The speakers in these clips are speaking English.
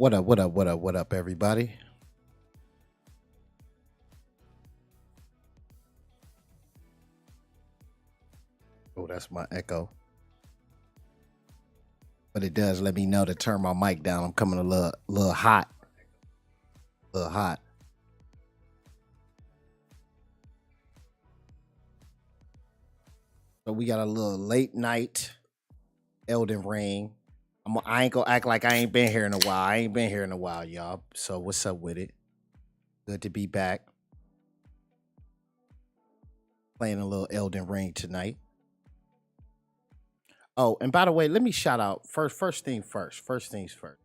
What up, what up, what up, what up, everybody? Oh, that's my echo. But it does let me know to turn my mic down. I'm coming a little hot. A little hot. So we got a little late night Elden Ring. I ain't gonna act like I ain't been here in a while. I ain't been here in a while, y'all. So what's up with it? Good to be back. Playing a little Elden Ring tonight. Oh, and by the way, let me shout out first thing first. First things first.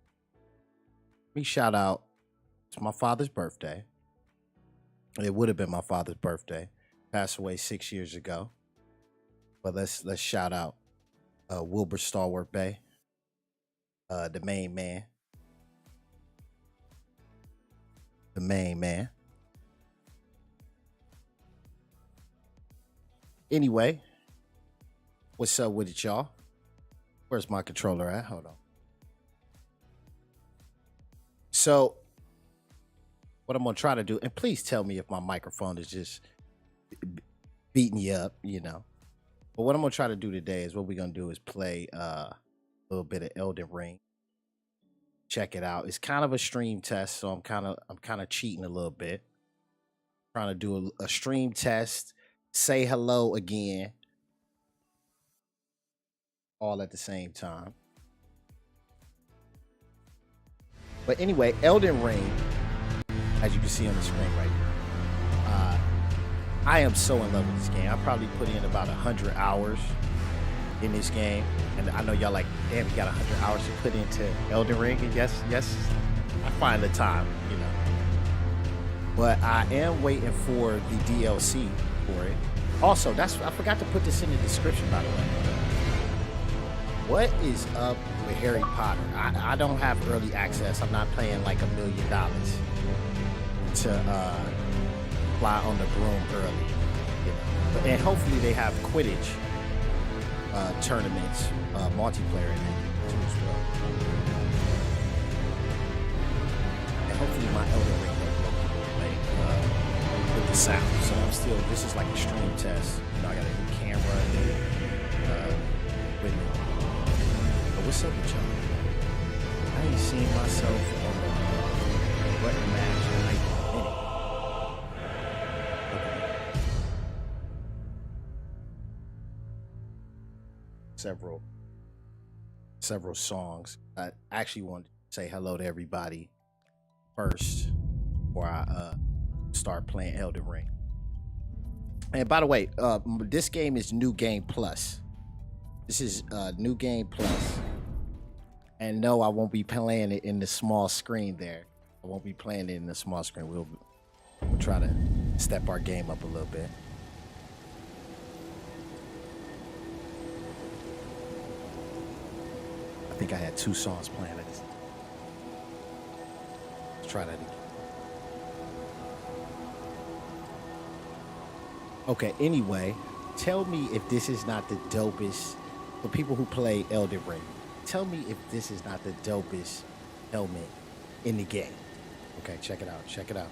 Let me shout out. It's my father's birthday. It would have been my father's birthday. Passed away 6 years ago. But let's shout out Wilbur Stalwart Bay, the main man. The main man. Anyway, what's up with it, y'all? Where's my controller at? Hold on. So, what I'm gonna try to do, and please tell me if my microphone is just beating you up, you know. But what I'm gonna try to do today is what we're gonna do is play a little bit of Elden Ring. Check it out. It's kind of a stream test, so I'm kind of cheating a little bit. Trying to do a stream test. Say hello again, all at the same time. But anyway, Elden Ring, as you can see on the screen right here, I am so in love with this game. I probably put in about 100 hours in this game, and I know y'all like, damn, you got 100 hours to put into Elden Ring. And yes, I find the time, you know. But I am waiting for the DLC for it. Also, I forgot to put this in the description, by the way. What is up with Harry Potter? I don't have early access. I'm not paying like $1 million to fly on the broom early. You know? And hopefully they have Quidditch tournaments, multiplayer in it too as well. And hopefully my Elden Ring with the sound. So this is like a stream test. You know, I got a new camera with me. But what's up with y'all? I ain't seen myself on the ButtonMash in like a minute. Okay. Several songs. I actually wanted to say hello to everybody first before I start playing Elden Ring. And by the way, this game is New Game Plus. This is New Game Plus. And no, I won't be playing it in the small screen there. I won't be playing it in the small screen. We'll try to step our game up a little bit. I think I had 2 songs playing. Let's try that again. Okay, anyway, tell me if this is not the dopest, for people who play Elden Ring, tell me if this is not the dopest helmet in the game. Okay, check it out, check it out.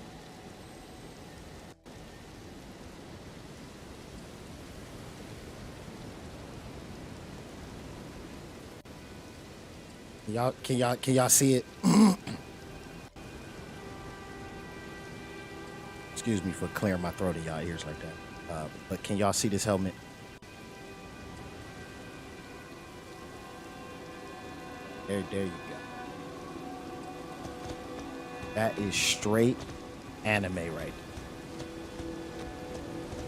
Can y'all see it? Excuse me for clearing my throat in y'all ears like that. But can y'all see this helmet? There you go. That is straight anime right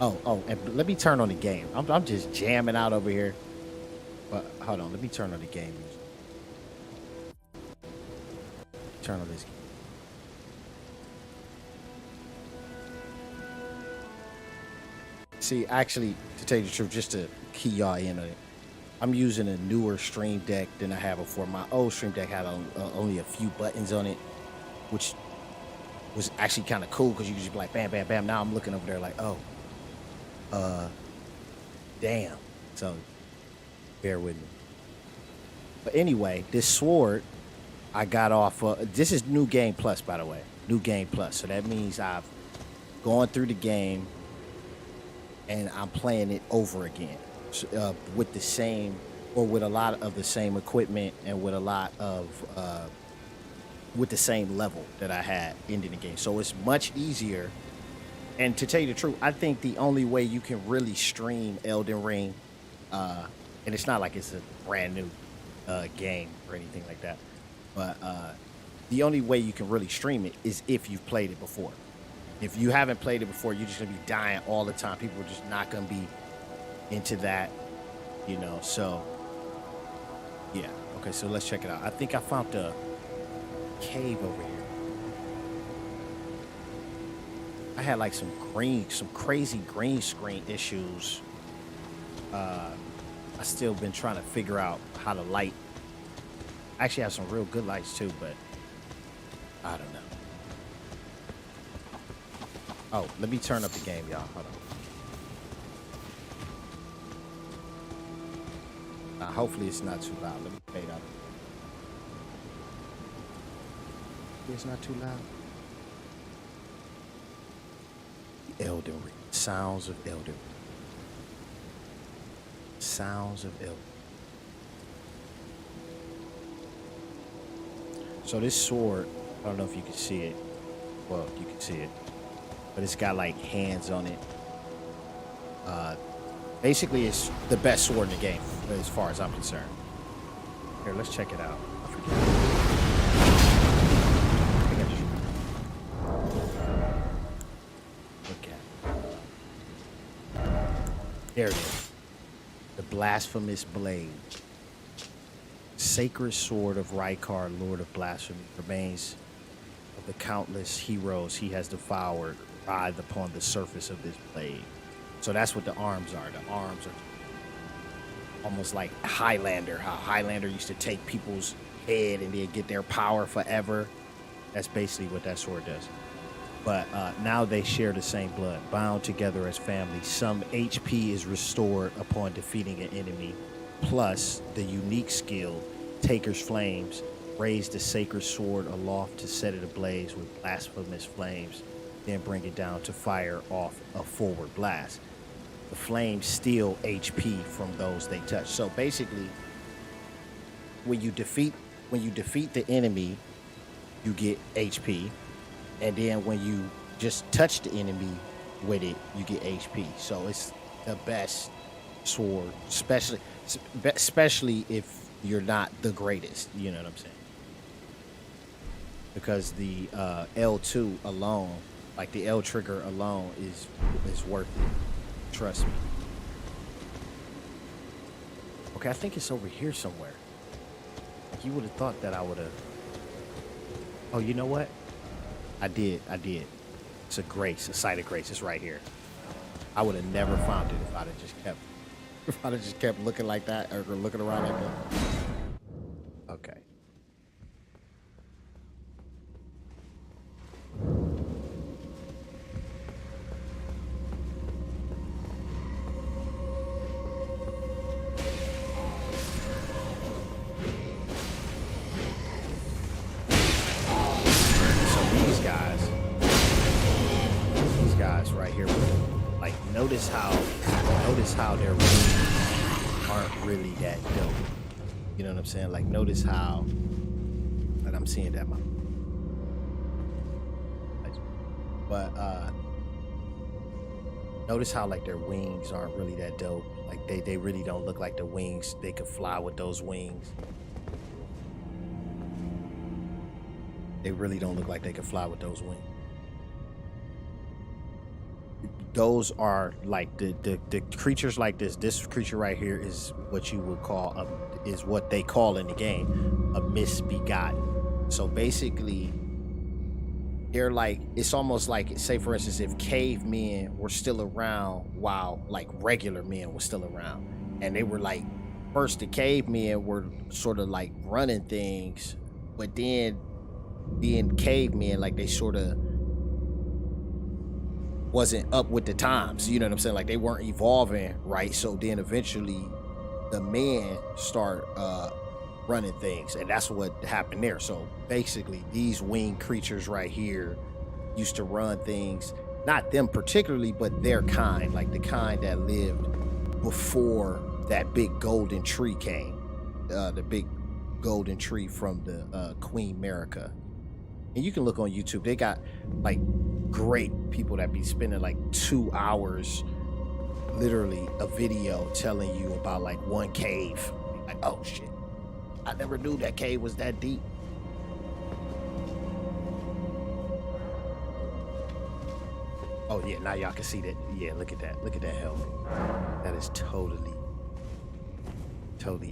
there. Oh, and let me turn on the game. I'm just jamming out over here. But hold on, let me turn on the game music. Turn on this game. See, actually, to tell you the truth, just to key y'all in on it, I'm using a newer Stream Deck than I had before. My old Stream Deck had only a few buttons on it, which was actually kind of cool because you could just be like, bam, bam, bam. Now I'm looking over there like, oh, damn. So, bear with me. But anyway, this sword, I got off. This is New Game Plus, by the way. New Game Plus. So that means I've gone through the game and I'm playing it over again with the same, or with a lot of the same equipment, and with a lot of with the same level that I had ending the game. So it's much easier. And to tell you the truth, I think the only way you can really stream Elden Ring, and it's not like it's a brand new game or anything like that, but the only way you can really stream it is if you've played it before. If you haven't played it before, you're just gonna be dying all the time. People are just not gonna be into that, you know. So yeah, okay. So let's check it out. I think I found a cave over here. I had like some crazy green screen issues. I still been trying to figure out how to light. I actually have some real good lights too, but I don't know. Oh, let me turn up the game, y'all. Hold on. Hopefully it's not too loud. Let me fade out. It's not too loud. Elden Ring. Sounds of Elden Ring. Sounds of Elden. So this sword, I don't know if you can see it. Well, you can see it, but it's got like hands on it. Basically, it's the best sword in the game as far as I'm concerned. Here, let's check it out. I forget. I think I just... Look at it. There it is. The blasphemous blade. Sacred sword of Rykar, Lord of Blasphemy, remains of the countless heroes he has devoured writhe upon the surface of this blade. So that's what the arms are. The arms are almost like Highlander, how Highlander used to take people's head and then get their power forever. That's basically what that sword does. But now they share the same blood, bound together as family. Some HP is restored upon defeating an enemy. Plus, the unique skill, Taker's Flames, raise the sacred sword aloft to set it ablaze with blasphemous flames, then bring it down to fire off a forward blast. The flames steal HP from those they touch. So basically, when you defeat the enemy, you get HP, and then when you just touch the enemy with it, you get HP. So it's the best sword, especially if you're not the greatest, you know what I'm saying? Because the L2 alone, like the L trigger alone, is worth it. Trust me. Okay, I think it's over here somewhere. You would have thought that I would have. Oh, you know what? I did. It's a site of grace. It's right here. I would have never found it if I'd have just kept looking like that, or looking around like that. Okay. These guys right here, like, notice how their wings aren't really that dope. You know what I'm saying? Like, notice how, and I'm seeing that, but notice how, like, their wings aren't really that dope. Like, they really don't look like the wings they could fly with those wings. They really don't look like they could fly with those wings. Those are like the creatures like this. This creature right here is what you would call is what they call in the game a misbegotten. So basically, they're like, it's almost like, say for instance, if cavemen were still around while like regular men were still around, and they were like, first the cavemen were sort of like running things, but then being cavemen, like, they sort of wasn't up with the times, you know what I'm saying? Like, they weren't evolving, right? So then eventually the men start running things, and that's what happened there. So basically, these winged creatures right here used to run things, not them particularly, but their kind, like the kind that lived before that big golden tree came, the big golden tree from the Queen America. And you can look on YouTube. They got like great people that be spending like 2 hours, literally a video telling you about like one cave. Like, oh shit, I never knew that cave was that deep. Oh yeah, now y'all can see that. Yeah, look at that. Look at that helmet. That is totally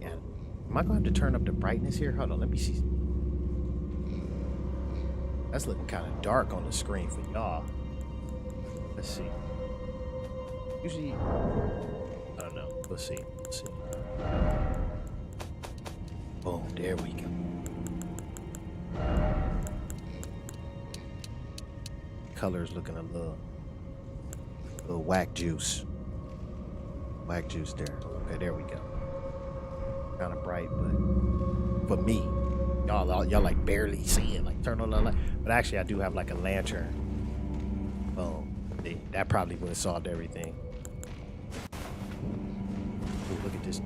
animal. Am I gonna have to turn up the brightness here? Hold on, let me see. That's looking kind of dark on the screen for y'all. Let's see. Usually, I don't know. We'll see. Let's see. Boom, there we go. Color's looking a little whack juice. Whack juice there. Okay, there we go. Kind of bright, but for me, y'all like barely see it. Like turn on the light, but actually I do have like a lantern. Boom. That probably would have solved everything. Ooh, look at this.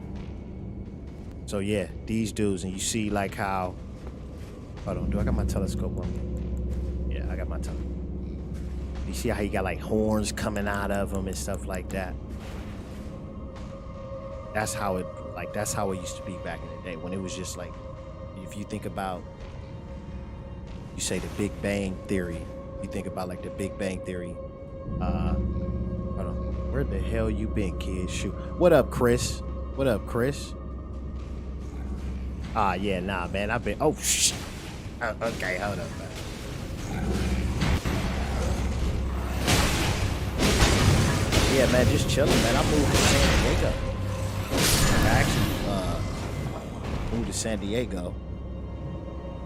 So yeah, these dudes, and you see like how. Hold on, do I got my telescope on me? Yeah, I got my telescope. You see how he got like horns coming out of him and stuff like that. That's how it used to be back in the day, when it was just like, if you think about, you say the Big Bang Theory, you think about like the Big Bang Theory. Hold on, where the hell you been, kid? Shoot, what up, Chris? What up, Chris? Yeah, nah, man, I've been. Oh shit. Okay, hold up, man. Yeah, man, just chilling, man. I moved to San Diego. I actually moved to San Diego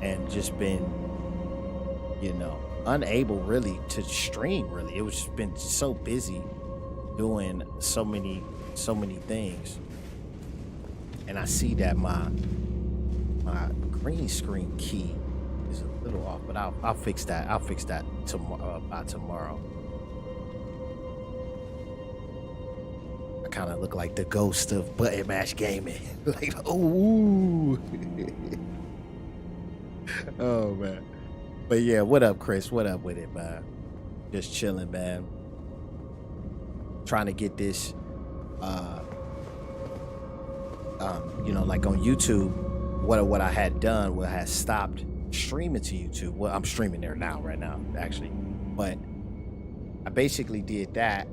and just been, unable really to stream. Really, it was just been so busy doing so many things, and I see that my green screen key is a little off, but I'll fix that. I'll fix that tomorrow. By tomorrow. Kind of look like the ghost of ButtonMash gaming. Like, ooh. Oh man. But yeah, what up, Chris? What up with it, man? Just chilling, man. Trying to get this like on YouTube, what I had done, I had stopped streaming to YouTube. Well, I'm streaming there right now, actually. But I basically did that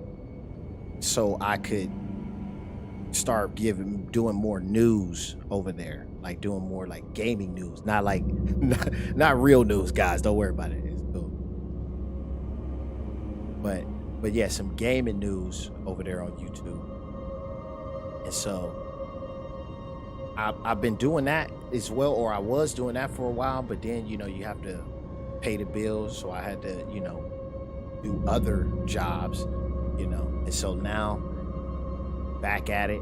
so I could start doing more news over there, like doing more like gaming news, not like not real news, guys. Don't worry about it. It's cool. But yeah, some gaming news over there on YouTube. And so I've been doing that as well, or I was doing that for a while, but then you have to pay the bills, so I had to do other jobs, and so now back at it,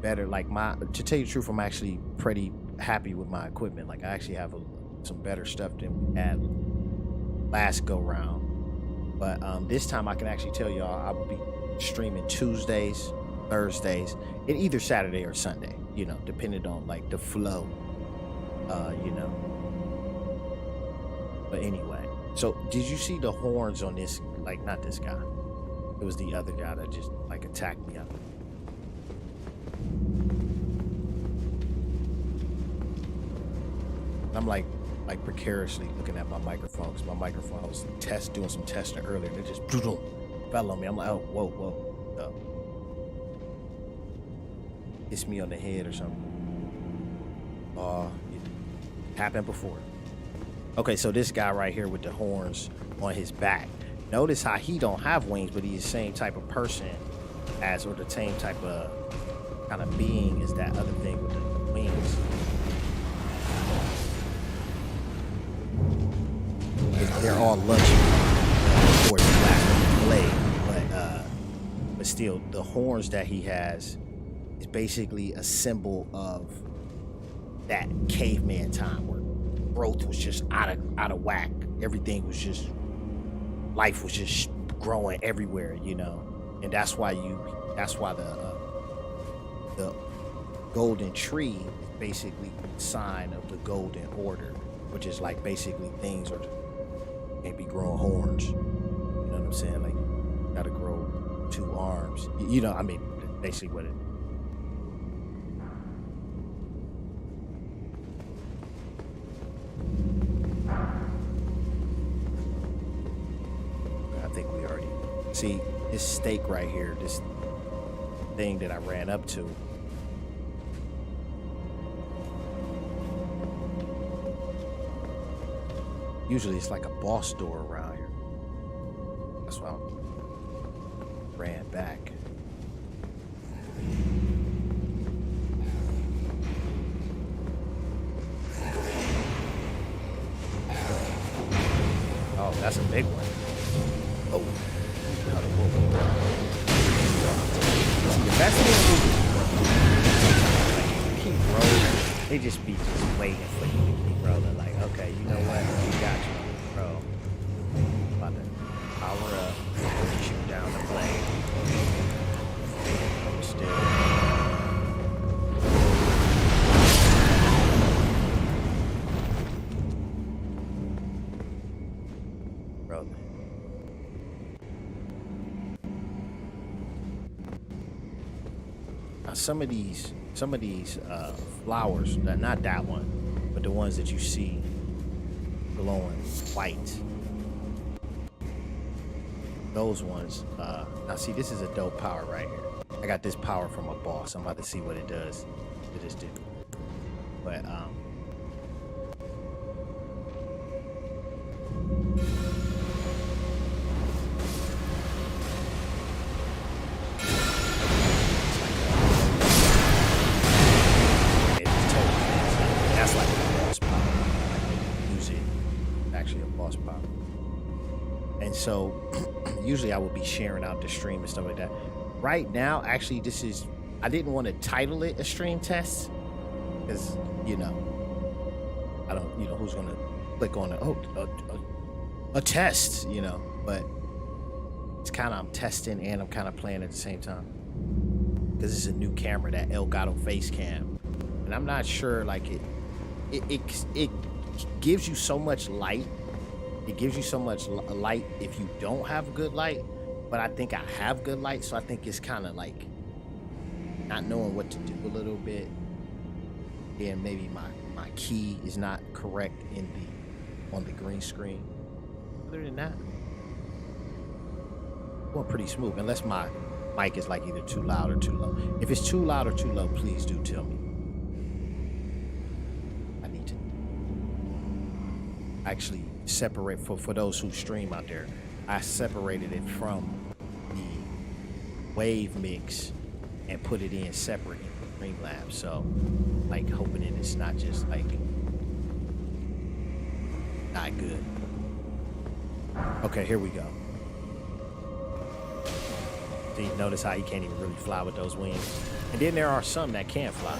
better. Like to tell you the truth, I'm actually pretty happy with my equipment. Like I actually have some better stuff than we had last go round. But this time I can actually tell y'all I will be streaming Tuesdays, Thursdays, and either Saturday or Sunday, depending on like the flow, But anyway, so did you see the horns on this? Like not this guy. It was the other guy that just like attacked me up. I'm like precariously looking at my microphone, because my microphone was doing some testing earlier, and it just fell on me. I'm like, oh, whoa. Hits me on the head or something. It happened before. Okay, so this guy right here with the horns on his back. Notice how he don't have wings, but he's the same type of person or the same type of kind of being as that other thing with the wings. They're all luxury, of course, last blade, but still, the horns that he has is basically a symbol of that caveman time where growth was just out of whack. Everything was just, life was just growing everywhere, you know. And that's why the golden tree is basically a sign of the golden order, which is like basically things are can't be growing horns. You know what I'm saying? Like, you gotta grow 2 arms. You know, I mean, basically what it. I think we already see this stake right here, this thing that I ran up to. Usually it's like a boss door around here. That's why I ran back. Oh, that's a big one. Oh. See, the best thing is, keep rolling. They just be waiting for you to keep rolling. Like, okay, you know what? We got you, bro. About to power up, shoot down the plane. I'm still. Bro. Now some of these flowers, not that one, but the ones that you see glowing white, those ones, now see, this is a dope power right here. I got this power from a boss. I'm about to see what it does to this dude. But so usually I would be sharing out the stream and stuff like that. Right now, actually, I didn't want to title it a stream test because, you know, I don't, you know, who's going to click on a test, you know, but it's kind of, I'm testing and I'm kind of playing at the same time because it's a new camera, that Elgato face cam. And I'm not sure, like it gives you so much light. It gives you so much light if you don't have good light, but I think I have good light, so I think it's kind of like not knowing what to do a little bit, and maybe my key is not correct on the green screen. Other than that, going pretty smooth, unless my mic is like either too loud or too low. If it's too loud or too low, please do tell me. I need to actually separate for those who stream out there. I separated it from the wave mix and put it in separate in Streamlabs. So, like, hoping that it's not just like not good. Okay, here we go. See, notice how you can't even really fly with those wings. And then there are some that can fly.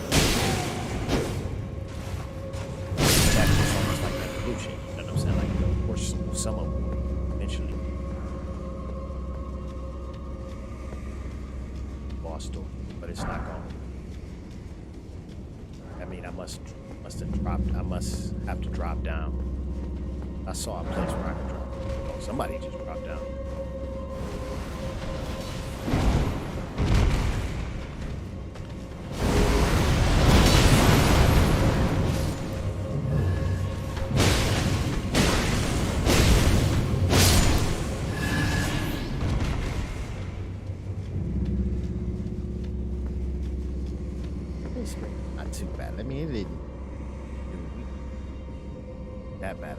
That's just almost like evolution. You know what I'm saying? Like, of course, some of them eventually boss door, but it's not going. I mean, I must have dropped. I must have to drop down. I saw a place where I could drop. Oh, somebody just dropped down. Not too bad. I mean, it didn't that bad.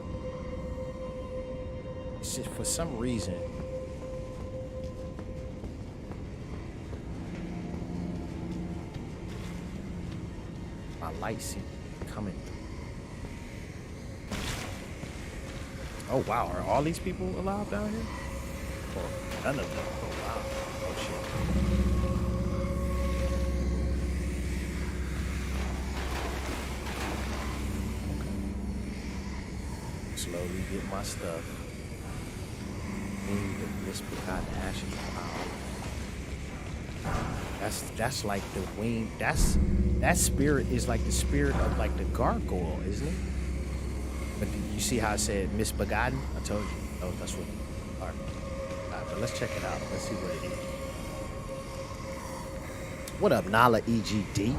It's just for some reason my lights seem coming. Oh wow, are all these people alive down here? Or none of them? Oh wow. Oh shit. slowly get my stuff. Need the misbegotten ashes. Wow. That's like the wing. That spirit is like the spirit of like the gargoyle, isn't it? But you see how I said misbegotten? I told you. Oh, that's what. All right. But let's check it out. Let's see what it is. What up, Nala EGD?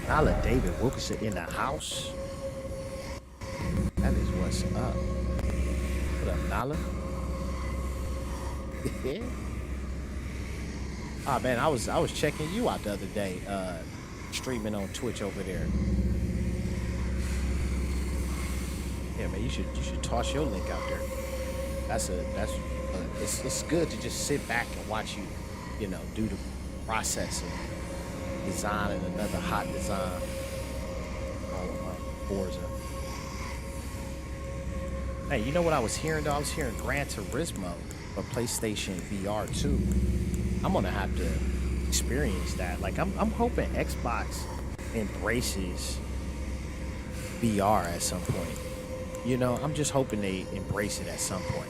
Nala David Wilkerson in the house. That is what's up. What up, Nala? Oh man, I was checking you out the other day, streaming on Twitch over there. Yeah, man, you should toss your link out there. It's good to just sit back and watch you know, do the process of designing another hot design on Forza. Hey, you know what I was hearing though? I was hearing Gran Turismo for PlayStation VR 2. I'm gonna have to experience that. Like I'm hoping Xbox embraces VR at some point. You know, I'm just hoping they embrace it at some point.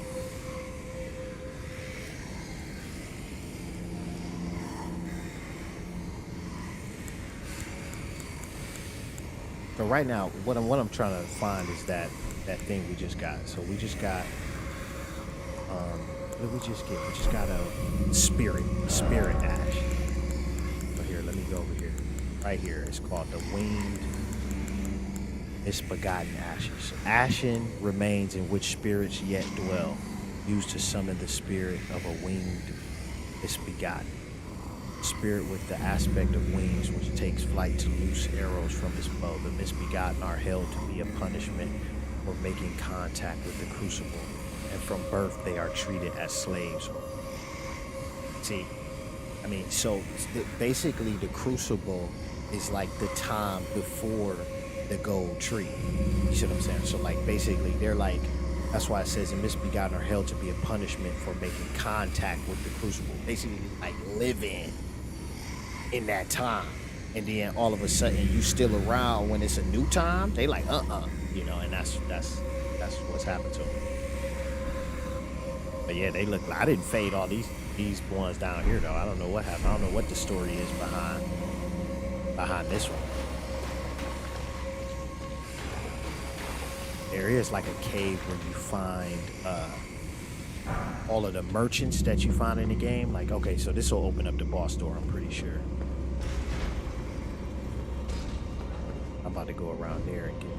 But right now, what I'm trying to find is that thing we just got. So we just got what did we just get? We just got a spirit ash. So here, let me go over here. Right here, it's called the winged misbegotten ashes. Ashen remains in which spirits yet dwell, used to summon the spirit of a winged misbegotten. Spirit with the aspect of wings, which takes flight to loose arrows from his bow. The misbegotten are held to be a punishment for making contact with the crucible, and from birth they are treated as slaves. See, I mean, so basically the crucible is like the time before the gold tree. You see what I'm saying? So like basically they're like, that's why it says the misbegotten are held to be a punishment for making contact with the crucible. Basically like living in that time, and then all of a sudden you still around when it's a new time. They like you know, and that's what's happened to them. But yeah, they look like, I didn't fade all these ones down here though. I don't know what happened. I don't know what the story is behind this one. There is like a cave where you find all of the merchants that you find in the game. Like, okay, so this will open up the boss door, I'm pretty sure. I'm about to go around there and get...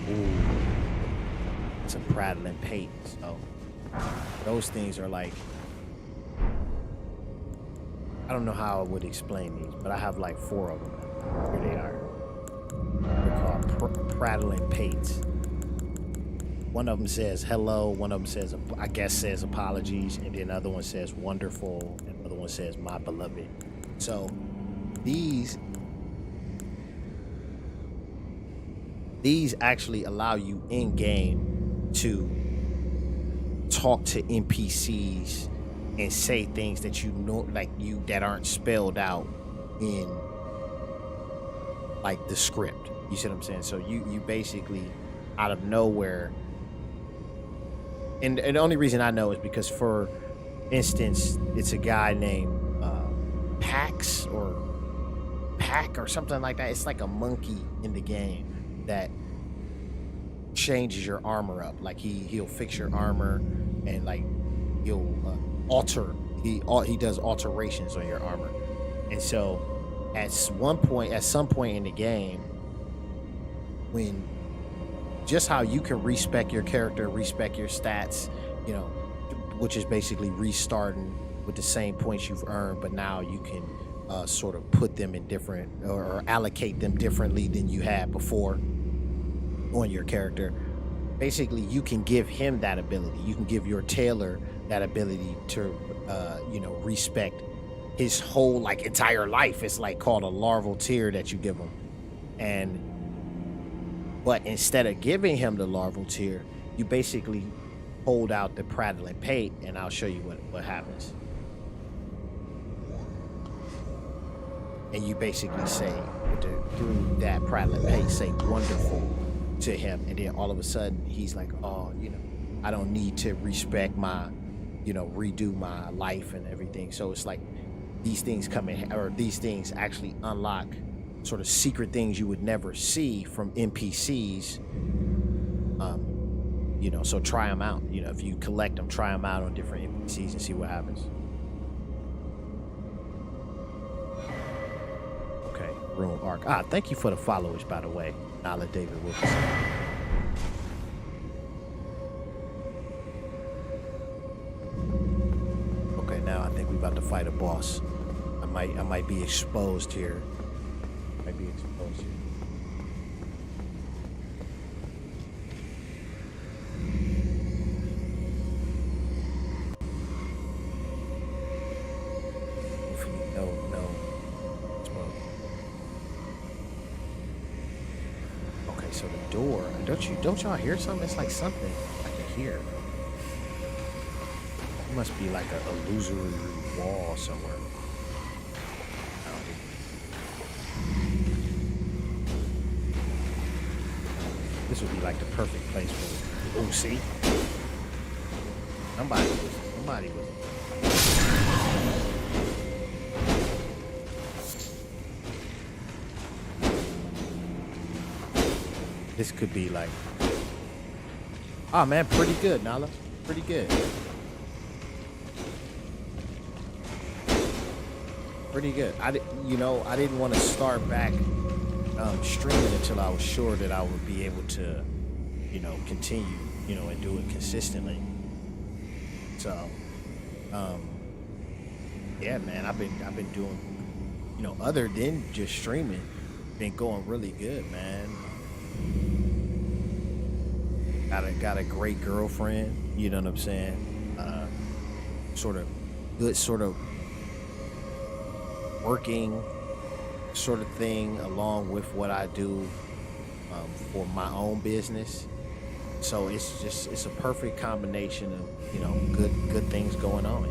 Ooh. It's a prattling pate. So those things are like... I don't know how I would explain these, but I have like 4 of them. Here they are. They're called prattling pates. One of them says hello, one of them says, I guess says apologies, and then the other one says wonderful, and the other one says my beloved. So these actually allow you in game to talk to NPCs and say things that you know, like that aren't spelled out in like the script. You see what I'm saying? So you basically out of nowhere, and the only reason I know is because, for instance, it's a guy named Pax or Pack or something like that. It's like a monkey in the game that changes your armor up. Like he'll fix your armor, and like he'll he does alterations on your armor. And so at some point in the game, when just how you can respec your character, respec your stats, you know, which is basically restarting with the same points you've earned, but now you can sort of put them in different, or allocate them differently than you had before on your character. Basically, you can give him that ability. You can give your tailor that ability to, you know, respect his whole like entire life. It's like called a larval tier that you give him. But instead of giving him the larval tier, you basically hold out the prattling pate, and I'll show you what happens. and you basically say through that prattling pace, say wonderful to him, and then all of a sudden he's like, oh, I don't need to respect my, redo my life and everything. So it's like these things come in, or these things actually unlock sort of secret things you would never see from NPCs. So try them out. If you collect them, try them out on different NPCs and see what happens. Okay, Room Arc. Thank you for the followers, by the way, Nala David Wilkinson. Okay, now I think we're about to fight a boss. I might be exposed here. So the door, don't y'all hear something? It's like something I can hear. It must be like a illusory wall somewhere. This would be like the perfect place for it. Oh, see? Somebody was. This could be like, oh man, pretty good, Nala. Pretty good. Pretty good. I didn't want to start back streaming until I was sure that I would be able to, continue, and do it consistently. So, yeah, man, I've been doing, other than just streaming, been going really good, man. Got a great girlfriend, you know what I'm saying? Sort of working sort of thing along with what I do for my own business. So it's a perfect combination of, good things going on,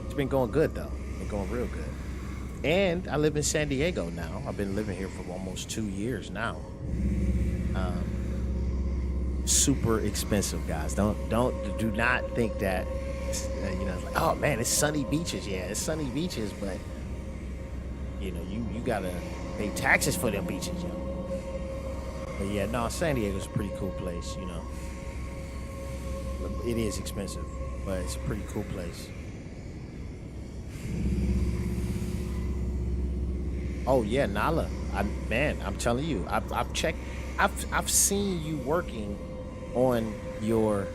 It's been going good though. Been going real good. And I live in San Diego now. I've been living here for almost 2 years now. Super expensive, guys. Do not think that it's like, oh man, it's sunny beaches. Yeah, it's sunny beaches, but you gotta pay taxes for them beaches, But yeah, no, San Diego's a pretty cool place. It is expensive, but it's a pretty cool place. Oh yeah, Nala. I'm telling you, I've checked. I've seen you working on your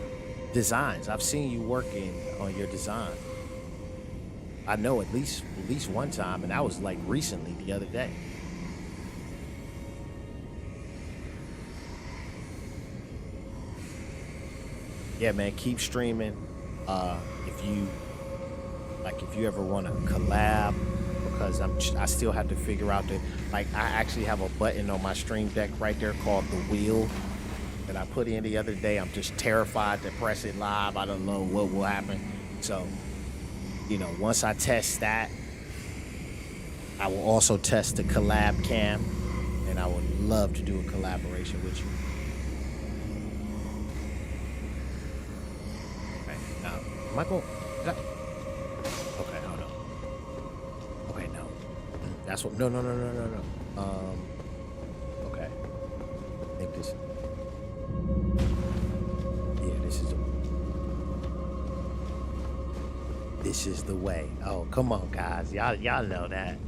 designs. I've seen you working on your design. I know at least one time, and that was like recently, the other day. Yeah, man, keep streaming. If you ever want to collab, because I still have to figure out I actually have a button on my stream deck right there called the wheel that I put in the other day. I'm just terrified to press it live. I don't know what will happen. So, once I test that, I will also test the collab cam, and I would love to do a collaboration with you. Okay, now, am I going? Okay, hold on. Okay, no. That's what. No. Okay. I think this. Yeah, this is the way. Oh, come on, guys. Y'all know that.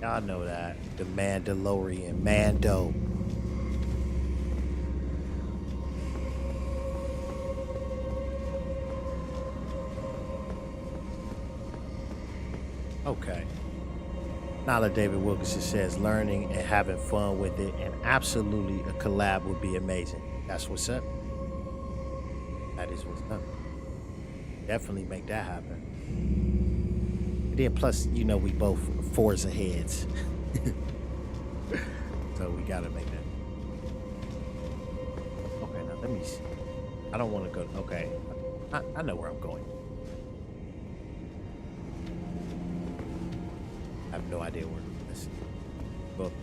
Y'all know that. The Mandalorian, Mando. Okay. Nala David Wilkinson says learning and having fun with it, and absolutely a collab would be amazing. That's what's up. That is what's up. Definitely make that happen. And then plus, we both Forza heads. So we gotta make that. Okay, now let me see. I don't want to go. Okay. I know where I'm going. have no idea where.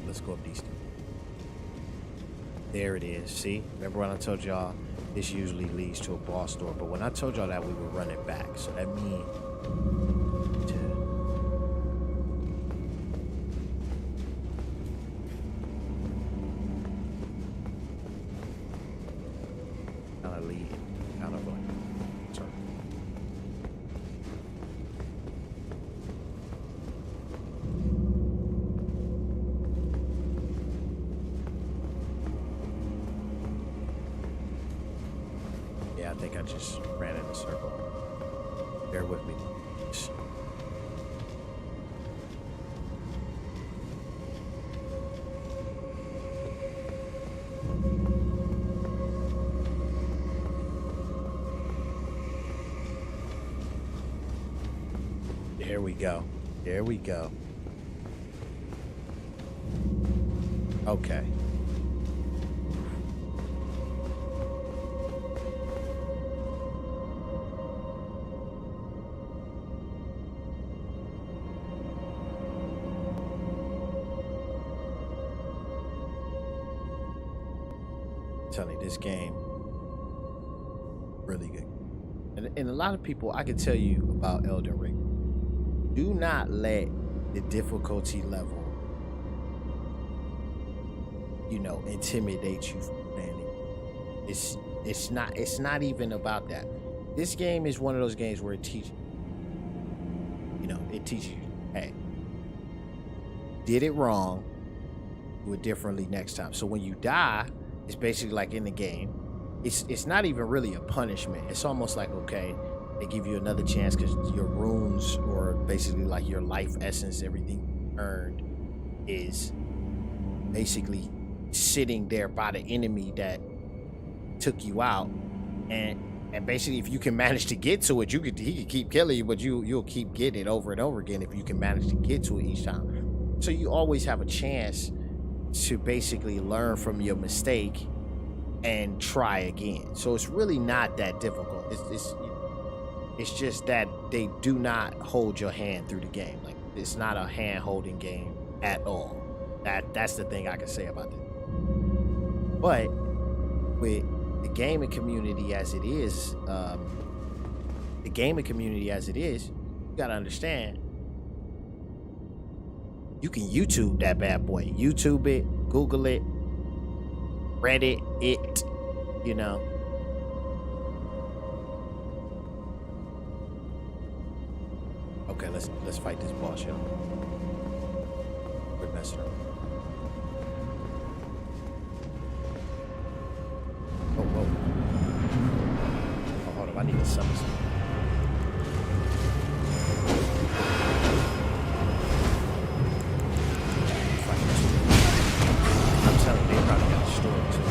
Let's go up these two. There it is. See? Remember when I told y'all this usually leads to a boss door, but when I told y'all that, we were running back. So that means I think I just ran in a circle. Bear with me. There we go. There we go. Okay. Telling this game really good, and a lot of people, I can tell you about Elden Ring, do not let the difficulty level, you know, intimidate you from playing it. It's not even about that. This game is one of those games where it teaches, you know, it teaches you, hey, did it wrong, do it differently next time. So when you die, it's basically like in the game, it's not even really a punishment. It's almost like, okay, they give you another chance because your runes, or basically like your life essence, everything earned, is basically sitting there by the enemy that took you out, and basically if you can manage to get to it, he could keep killing you, but you'll keep getting it over and over again if you can manage to get to it each time. So you always have a chance to basically learn from your mistake and try again. So it's really not that difficult. It's just that they do not hold your hand through the game. Like, it's not a hand holding game at all. That's the thing I can say about it. But with the gaming community as it is, you gotta understand, you can YouTube that bad boy. YouTube it, Google it, Reddit it, you know. Okay, let's fight this boss, y'all. Quit messing around. Oh, whoa. Oh, hold on, I need to summon something. I'm telling you, they probably got a story too.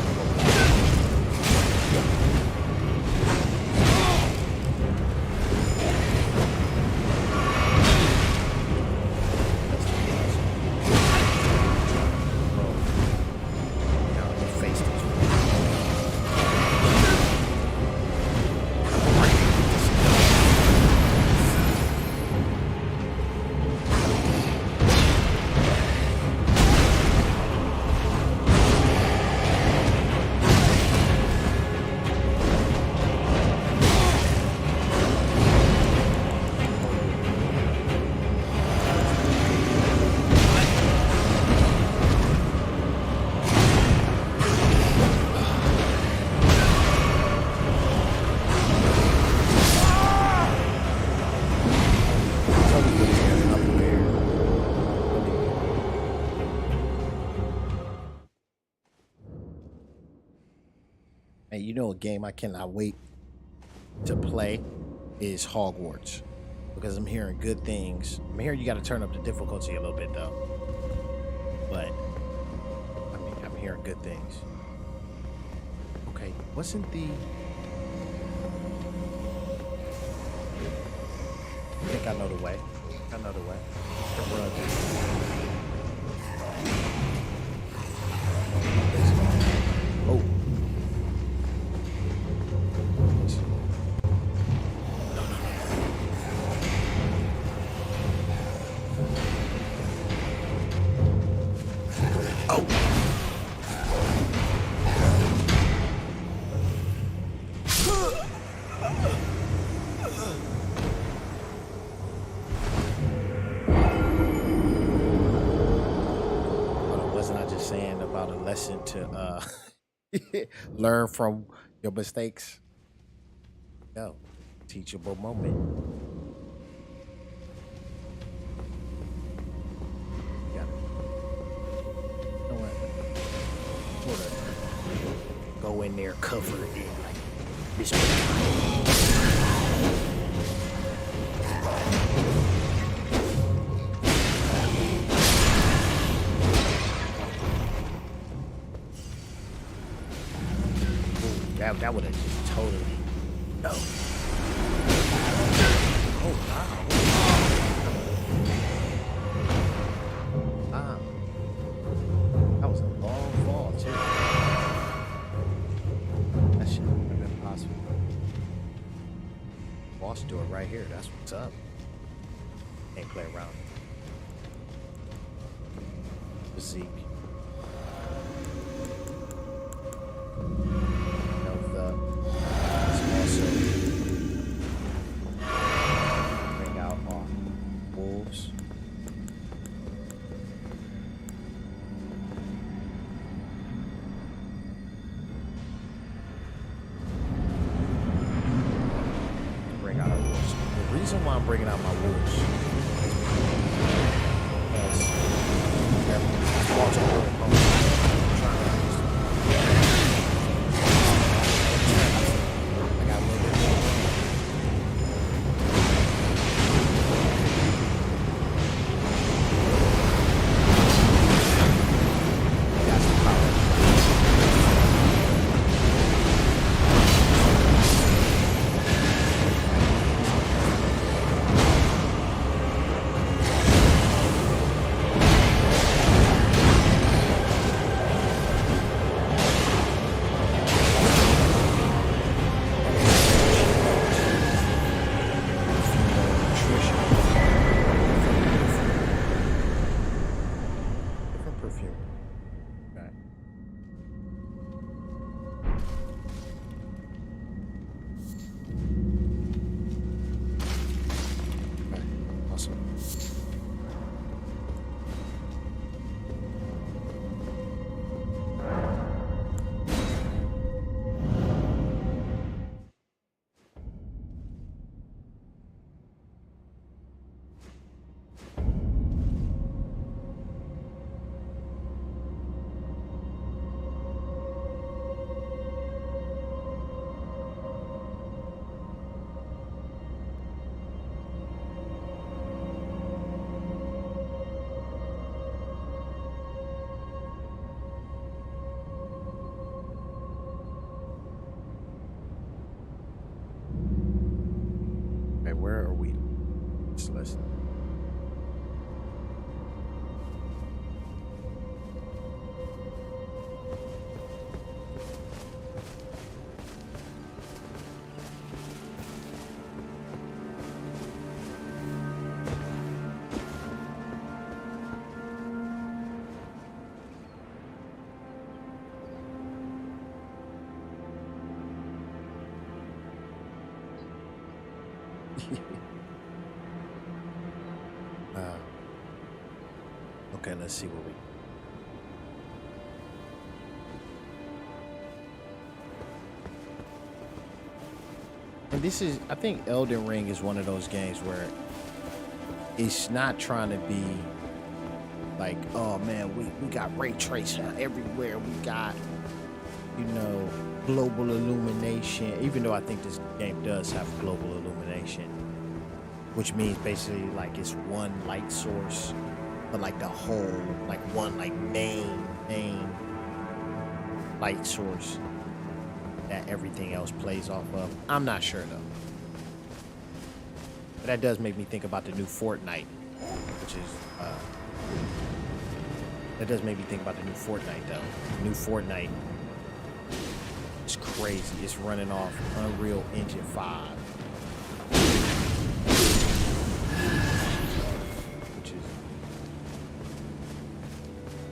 And you know, a game I cannot wait to play is Hogwarts, because I'm hearing good things. I'm hearing you got to turn up the difficulty a little bit though, but I mean, I'm hearing good things. Okay, wasn't the? I think I know the way. I know the way. Oh. lesson to learn from your mistakes. Yo, teachable moment. Yeah. You know what? Sort of go in there, cover it in like this. That would have just totally no. Oh wow. Wow. That was a long fall too. That shouldn't have been possible. Boss door right here. That's what's up. Can't play around. Physique. Bring out our wolves. Bring out our wolves. The reason why I'm bringing out my wolves is because multiple opponents trying to where are we? Let's listen. Okay, let's see what we. And this is, I think Elden Ring is one of those games where it's not trying to be like, oh man, we got ray tracing everywhere. We got, you know, global illumination. Even though I think this game does have global illumination, which means basically like it's one light source, but like the whole, like one like main light source that everything else plays off of. I'm not sure though. But that does make me think about the new Fortnite, which is that does make me think about the new Fortnite though. The new Fortnite is crazy. It's running off Unreal Engine 5.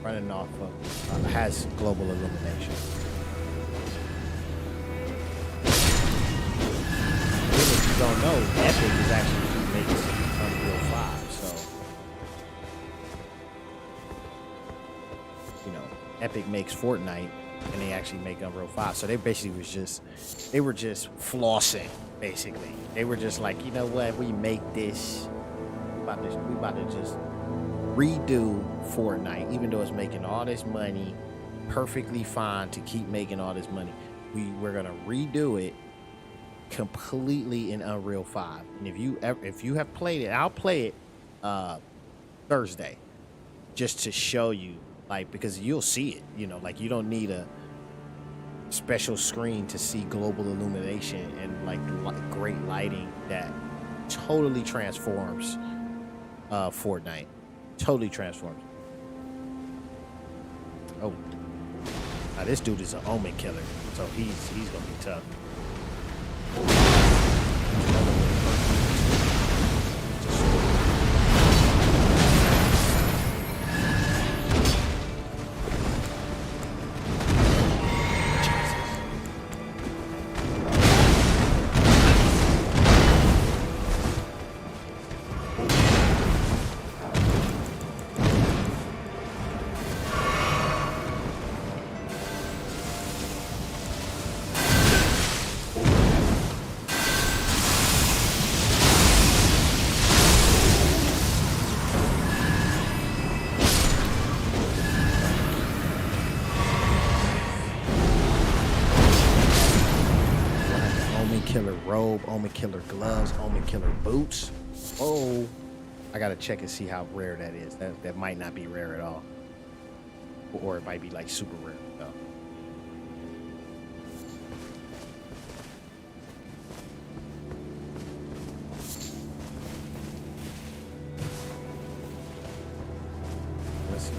Running off of has global illumination. If you don't know, Epic is actually making Unreal 5, so you know, Epic makes Fortnite and they actually make Unreal 5. So they basically they were just flossing, basically. They were just like, you know what, we make this, we about to just redo Fortnite, even though it's making all this money, perfectly fine to keep making all this money. We're gonna redo it completely in Unreal 5. And if you have played it, I'll play it Thursday, just to show you, like, because you'll see it, you know, like you don't need a special screen to see global illumination and like great lighting that totally transforms Fortnite. Totally transforms. Oh, now this dude is an omen killer, so he's gonna be tough. Killer robe, Omen killer gloves, Omen killer boots. Oh, I gotta check and see how rare that is. That might not be rare at all, or it might be like super rare. No. Let's see.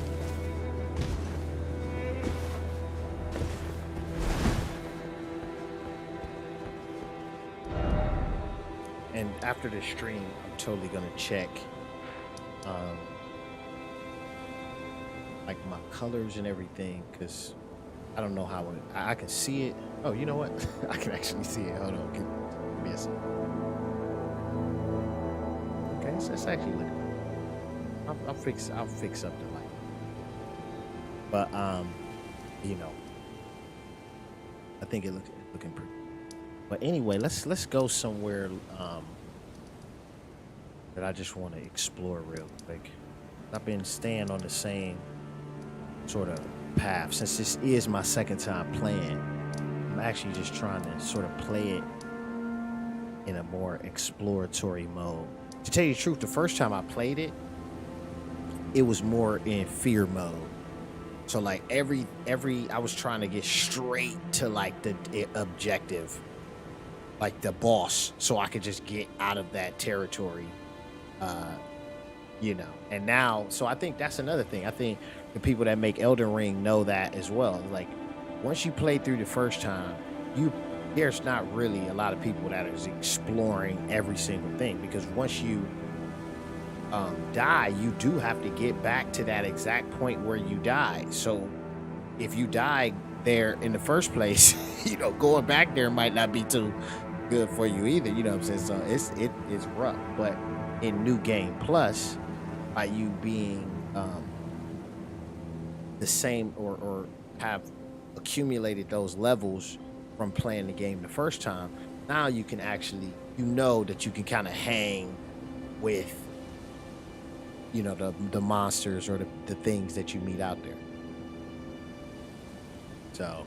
And after this stream, I'm totally gonna check like my colors and everything, because I don't know how I can see it. Oh, you know what? I can actually see it. Hold on, give me a second. Okay, so it's actually looking. I'll fix up the light. But you know, I think it's looking pretty. But anyway, let's go somewhere that I just want to explore real quick. I've been staying on the same sort of path since this is my second time playing. I'm actually just trying to sort of play it in a more exploratory mode. To tell you the truth, the first time I played it, it was more in fear mode. So like every I was trying to get straight to like the objective, like the boss, so I could just get out of that territory, you know. And now, so I think that's another thing. I think the people that make Elden Ring know that as well. Like once you play through the first time, there's not really a lot of people that is exploring every single thing, because once you die, you do have to get back to that exact point where you died. So if you die there in the first place, you know, going back there might not be too good for you either, you know what I'm saying? So it's rough. But in New Game Plus, by you being the same or have accumulated those levels from playing the game the first time, now you can actually, you know, that you can kind of hang with, you know, the monsters or the things that you meet out there. So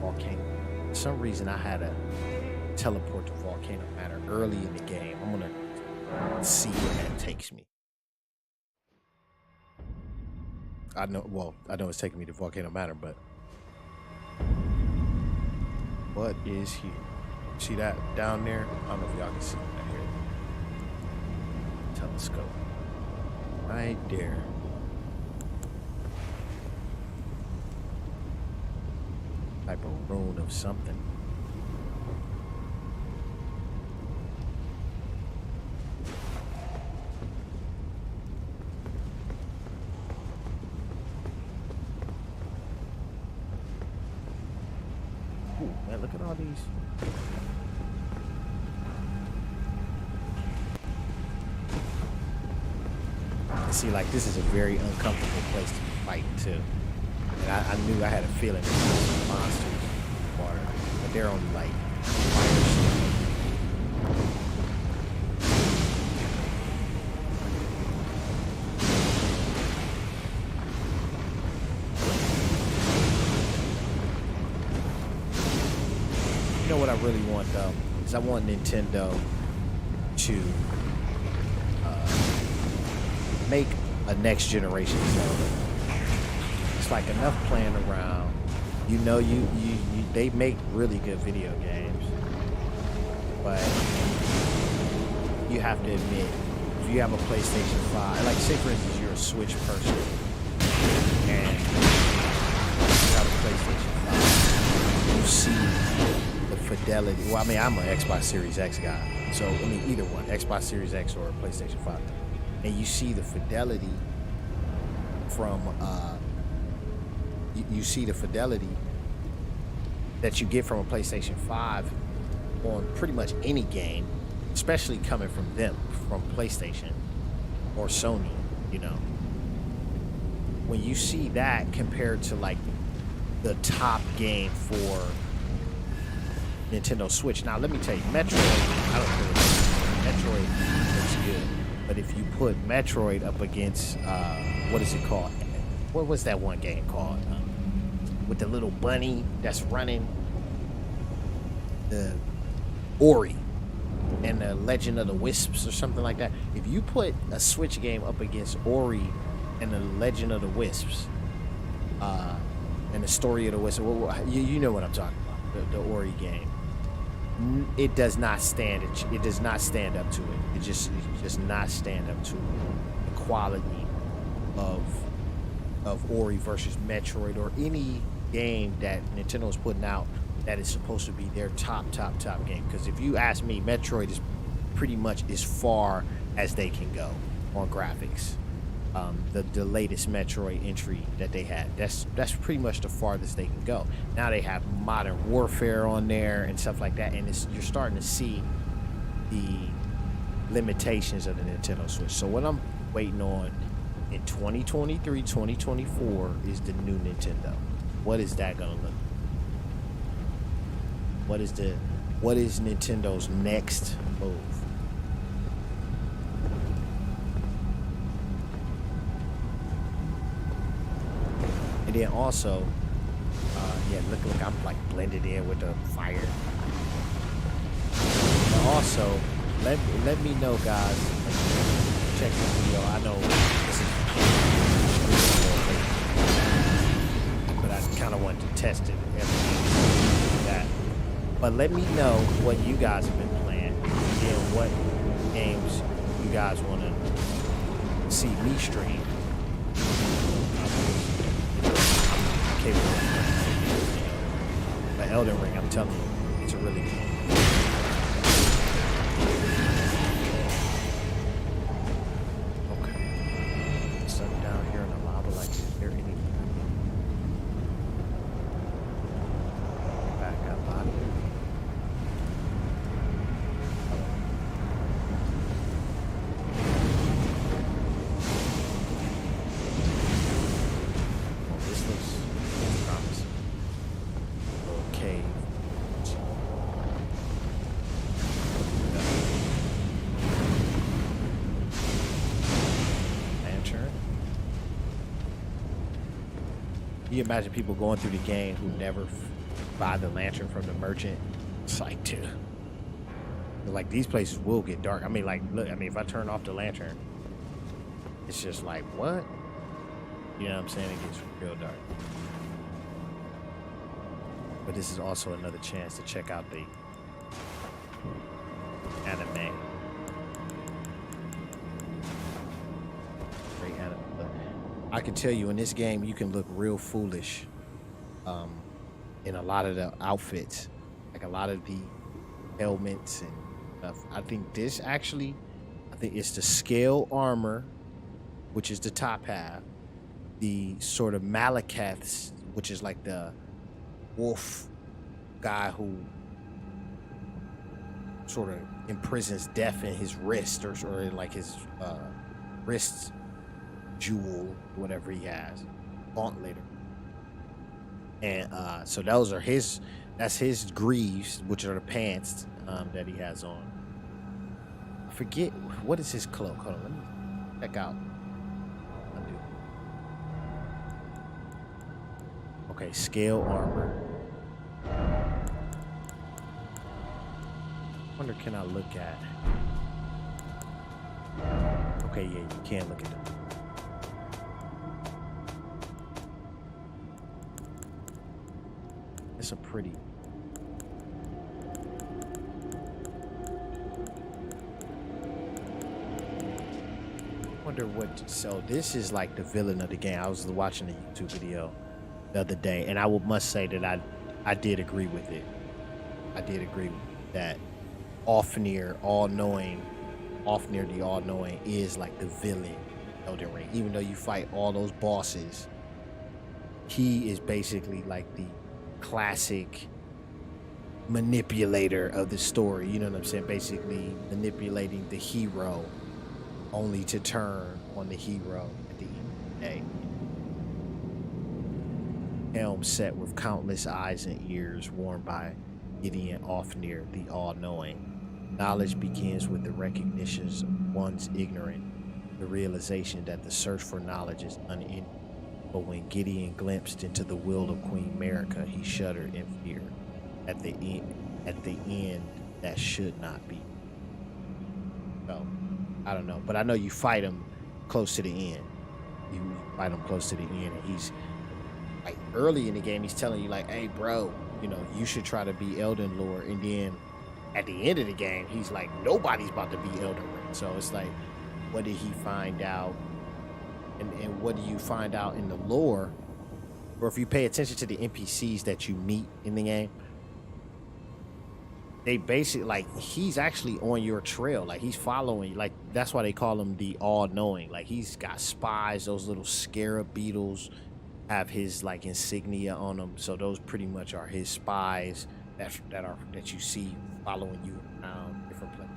volcano. For some reason I had to teleport to Volcano Manor early in the game. I'm gonna see where that takes me. I know it's taking me to Volcano Manor, but what is here? See that down there? I don't know if y'all can see that here. Telescope. Right there. Type of rune of something. Ooh, man, look at all these. See, like, this is a very uncomfortable place to be fighting too. And I knew I had a feeling there was some monsters in the water, but they're only like fire. You know what I really want though is I want Nintendo to make a next generation Zelda. It's like enough playing around. You know, you they make really good video games, but you have to admit, if you have a PlayStation 5, like say for instance you're a Switch person and you have a PlayStation 5, you see the fidelity. Well, I mean, I'm an Xbox Series X guy, so I mean either one, Xbox Series X or PlayStation 5. And you see the fidelity from you see the fidelity that you get from a PlayStation 5 on pretty much any game, especially coming from them, from PlayStation or Sony, you know. When you see that compared to like the top game for Nintendo Switch. Now let me tell you, Metroid, I don't care what Metroid looks good. But if you put Metroid up against, what is it called? What was that one game called? With the little bunny that's running? The Ori and the Legend of the Wisps or something like that. If you put a Switch game up against Ori and the Legend of the Wisps, and the story of the Wisps, you know what I'm talking about, the Ori game. It does not stand. It does not stand up to it. It does not stand up to the quality of Ori versus Metroid or any game that Nintendo's putting out that is supposed to be their top game. Because if you ask me, Metroid is pretty much as far as they can go on graphics. The latest Metroid entry that they had, that's pretty much the farthest they can go. Now they have Modern Warfare on there and stuff like that, and you're starting to see the limitations of the Nintendo Switch. So what I'm waiting on in 2023, 2024 is the new Nintendo. What is that gonna look? What is Nintendo's next move? And then also, yeah, look, I'm like blended in with the fire. And also, let me know, guys. Check this video. I know this is, but I kind of wanted to test it and everything like that. But let me know what you guys have been playing and what games you guys want to see me stream. But Elden Ring, I'm telling you, it's a really good one. Okay. Stuck down here in the lava, like, is there any back up out of here? You imagine people going through the game who never buy the lantern from the merchant. It's like, dude, like these places will get dark. I mean, like, look, I mean, if I turn off the lantern, it's just like, what? You know what I'm saying? It gets real dark. But this is also another chance to check out the anime. Great anime. I can tell you in this game, you can look real foolish in a lot of the outfits, like a lot of the helmets and stuff. I think this actually, I think it's the scale armor, which is the top half, the sort of Malekiths, which is like the wolf guy who sort of imprisons death in his wrist or like his wrists. jewel, whatever he has, gauntlet. And so those are his. That's his greaves, which are the pants that he has on. I forget what is his cloak. Hold on, let me check out. Okay, scale armor. Wonder, can I look at? Okay, yeah, you can look at them. It's a pretty. Wonder what. So this is like the villain of the game. I was watching a YouTube video the other day, and I must say that I did agree with it. I did agree that Ofnir, Ofnir the All-Knowing is like the villain Elden Ring. Even though you fight all those bosses, he is basically like the classic manipulator of the story. You know what I'm saying? Basically manipulating the hero only to turn on the hero at the end of the day. Helm set with countless eyes and ears worn by Gideon Ofnir the All-Knowing. Knowledge begins with the recognition of one's ignorance, the realization that the search for knowledge is unending. But when Gideon glimpsed into the will of Queen Marika, he shuddered in fear. At the end, that should not be. So, I don't know, but I know you fight him close to the end. You fight him close to the end, and he's like early in the game. He's telling you like, "Hey, bro, you know you should try to be Elden Lord." And then at the end of the game, he's like, "Nobody's about to be Elden Ring." So it's like, what did he find out? And what do you find out in the lore? Or if you pay attention to the NPCs that you meet in the game, they basically, like, he's actually on your trail. Like, he's following. Like, that's why they call him the All-Knowing. Like, he's got spies. Those little scarab beetles have his, like, insignia on them. So those pretty much are his spies that you see following you around different places.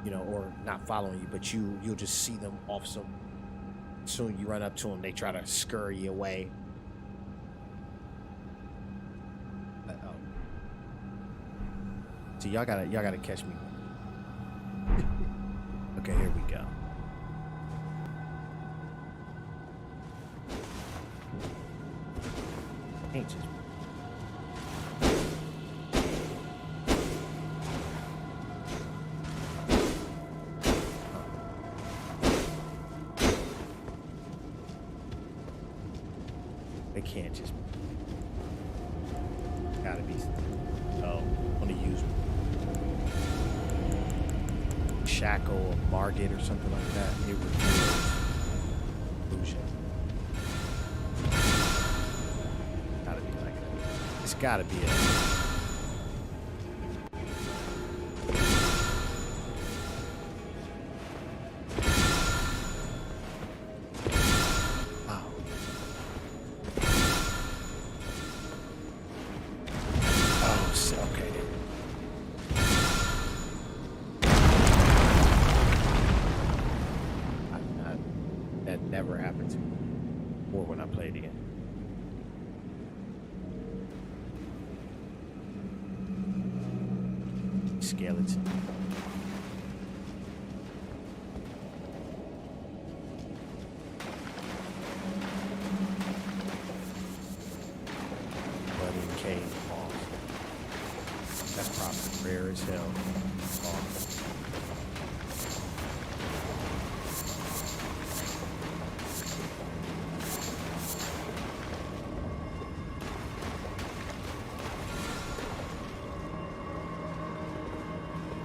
You know, or not following you, but you'll just see them off some. Soon you run up to them, they try to scurry away. So y'all gotta catch me. Okay, here we go. Ain't just. It can't just. Gotta be. Oh, I'm gonna use Shackle or Margit or something like that. It reveals illusion. Gotta be like that. It's gotta be it. Never happened to me or when I played again. Skeleton. Bloody cave boss. That's probably rare as hell.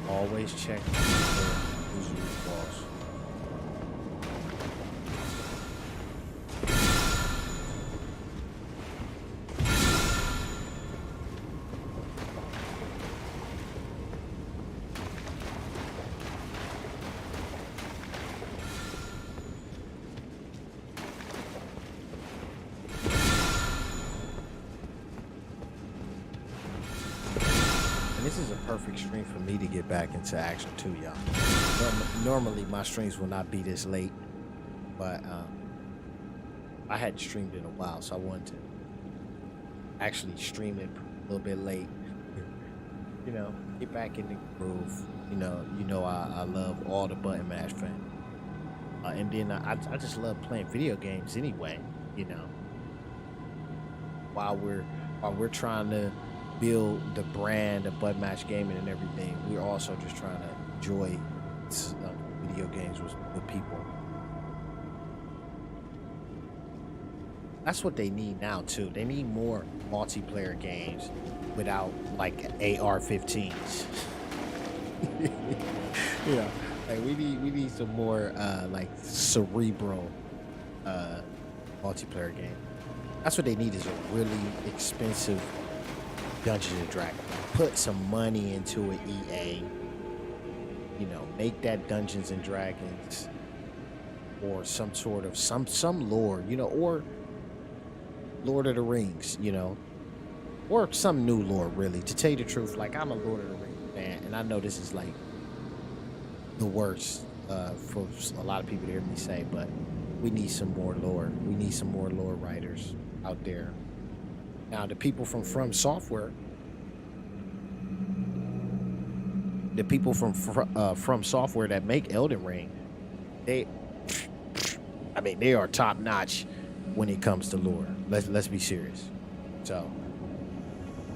Always check who's your boss. This is a perfect stream for me to get back into action too, y'all. Normally my streams will not be this late, but I hadn't streamed in a while, so I wanted to actually stream it a little bit late. You know, get back in the groove. I love all the ButtonMash Fam, and then I just love playing video games anyway. You know, while we're trying to build the brand of ButtonMash Gaming and everything, we're also just trying to enjoy video games with people. That's what they need now too. They need more multiplayer games without like AR-15s. You know, like we need some more like cerebral multiplayer game. That's what they need, is a really expensive Dungeons and Dragons. Put some money into it, EA. You know, make that Dungeons and Dragons or some sort of some lore, you know, or Lord of the Rings, you know, or some new lore, really. To tell you the truth, like, I'm a Lord of the Rings fan, and I know this is like the worst for a lot of people to hear me say, but we need some more lore. We need some more lore writers out there. Now, the people from Software, from Software that make Elden Ring, they are top notch when it comes to lore. Let's be serious. So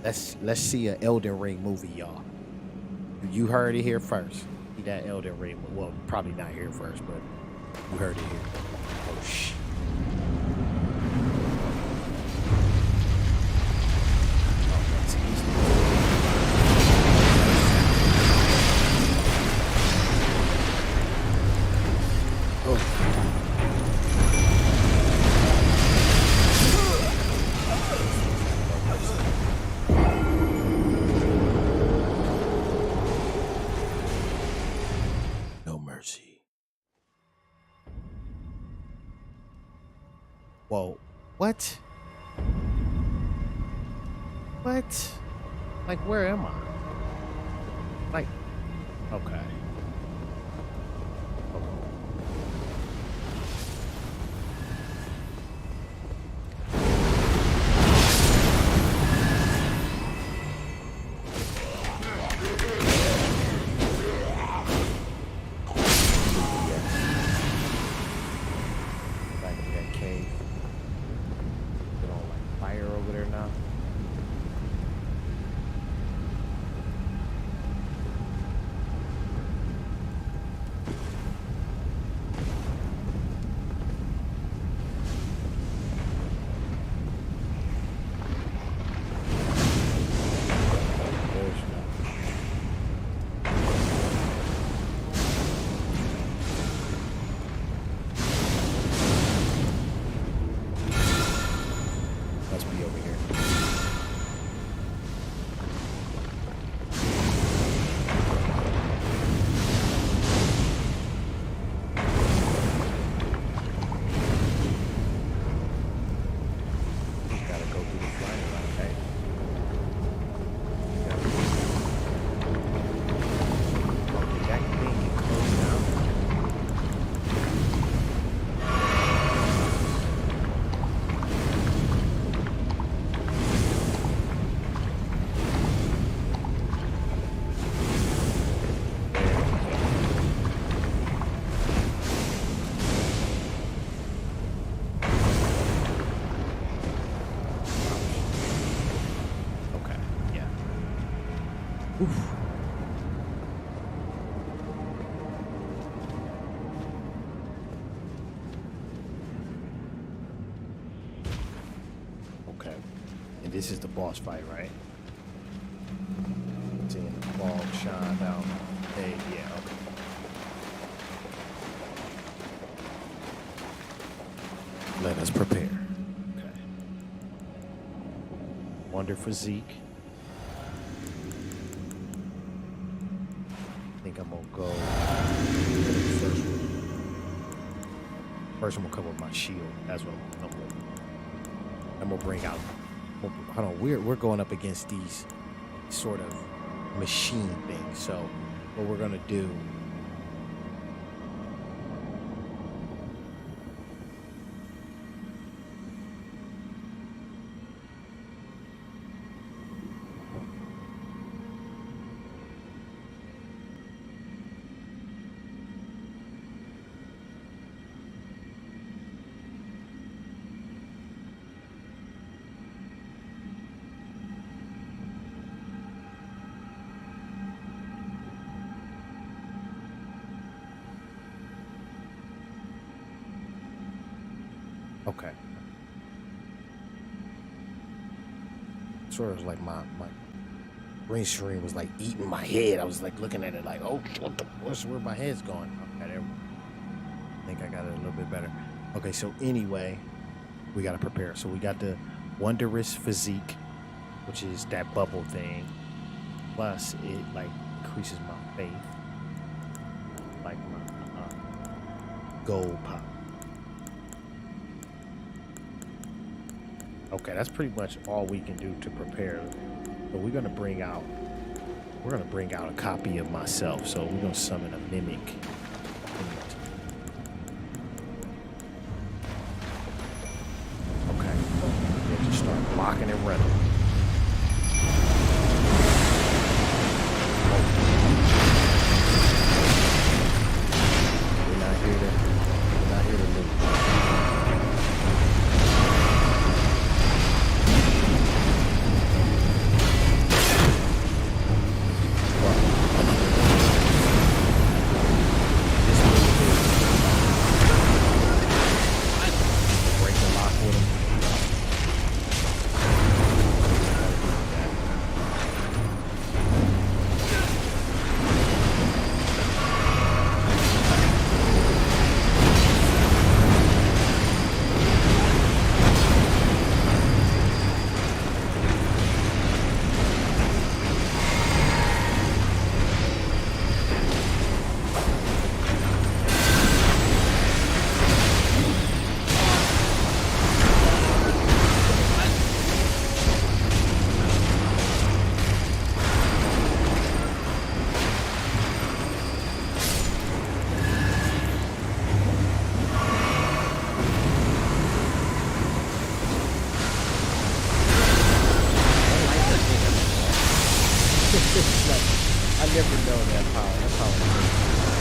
let's see an Elden Ring movie, y'all. You heard it here first. See that Elden Ring? Well, probably not here first, but you heard it here. Oh shit. Whoa, what? What? Like, where am I? Like, okay. Oof. Okay. And this is the boss fight, right? Seeing the fog shine down. Hey, yeah, okay. Let us prepare. Okay. Wonder for Zeke. I think I'm gonna go first one. First, I'm gonna cover my shield. That's what I'm gonna bring out. Hold on, we're going up against these sort of machine things. So what we're gonna do Okay. Sort of like my green screen was like eating my head. I was like looking at it like, oh, where's where my head's going? Okay, there. I think I got it a little bit better. Okay, so anyway, we gotta prepare. So we got the wondrous physique, which is that bubble thing. Plus, it like increases my faith, like my gold pop. Okay, that's pretty much all we can do to prepare. But we're gonna bring out a copy of myself. So we're gonna summon a mimic. Okay, we'll just start blocking and running. We're not here to lose. I never know that power. That power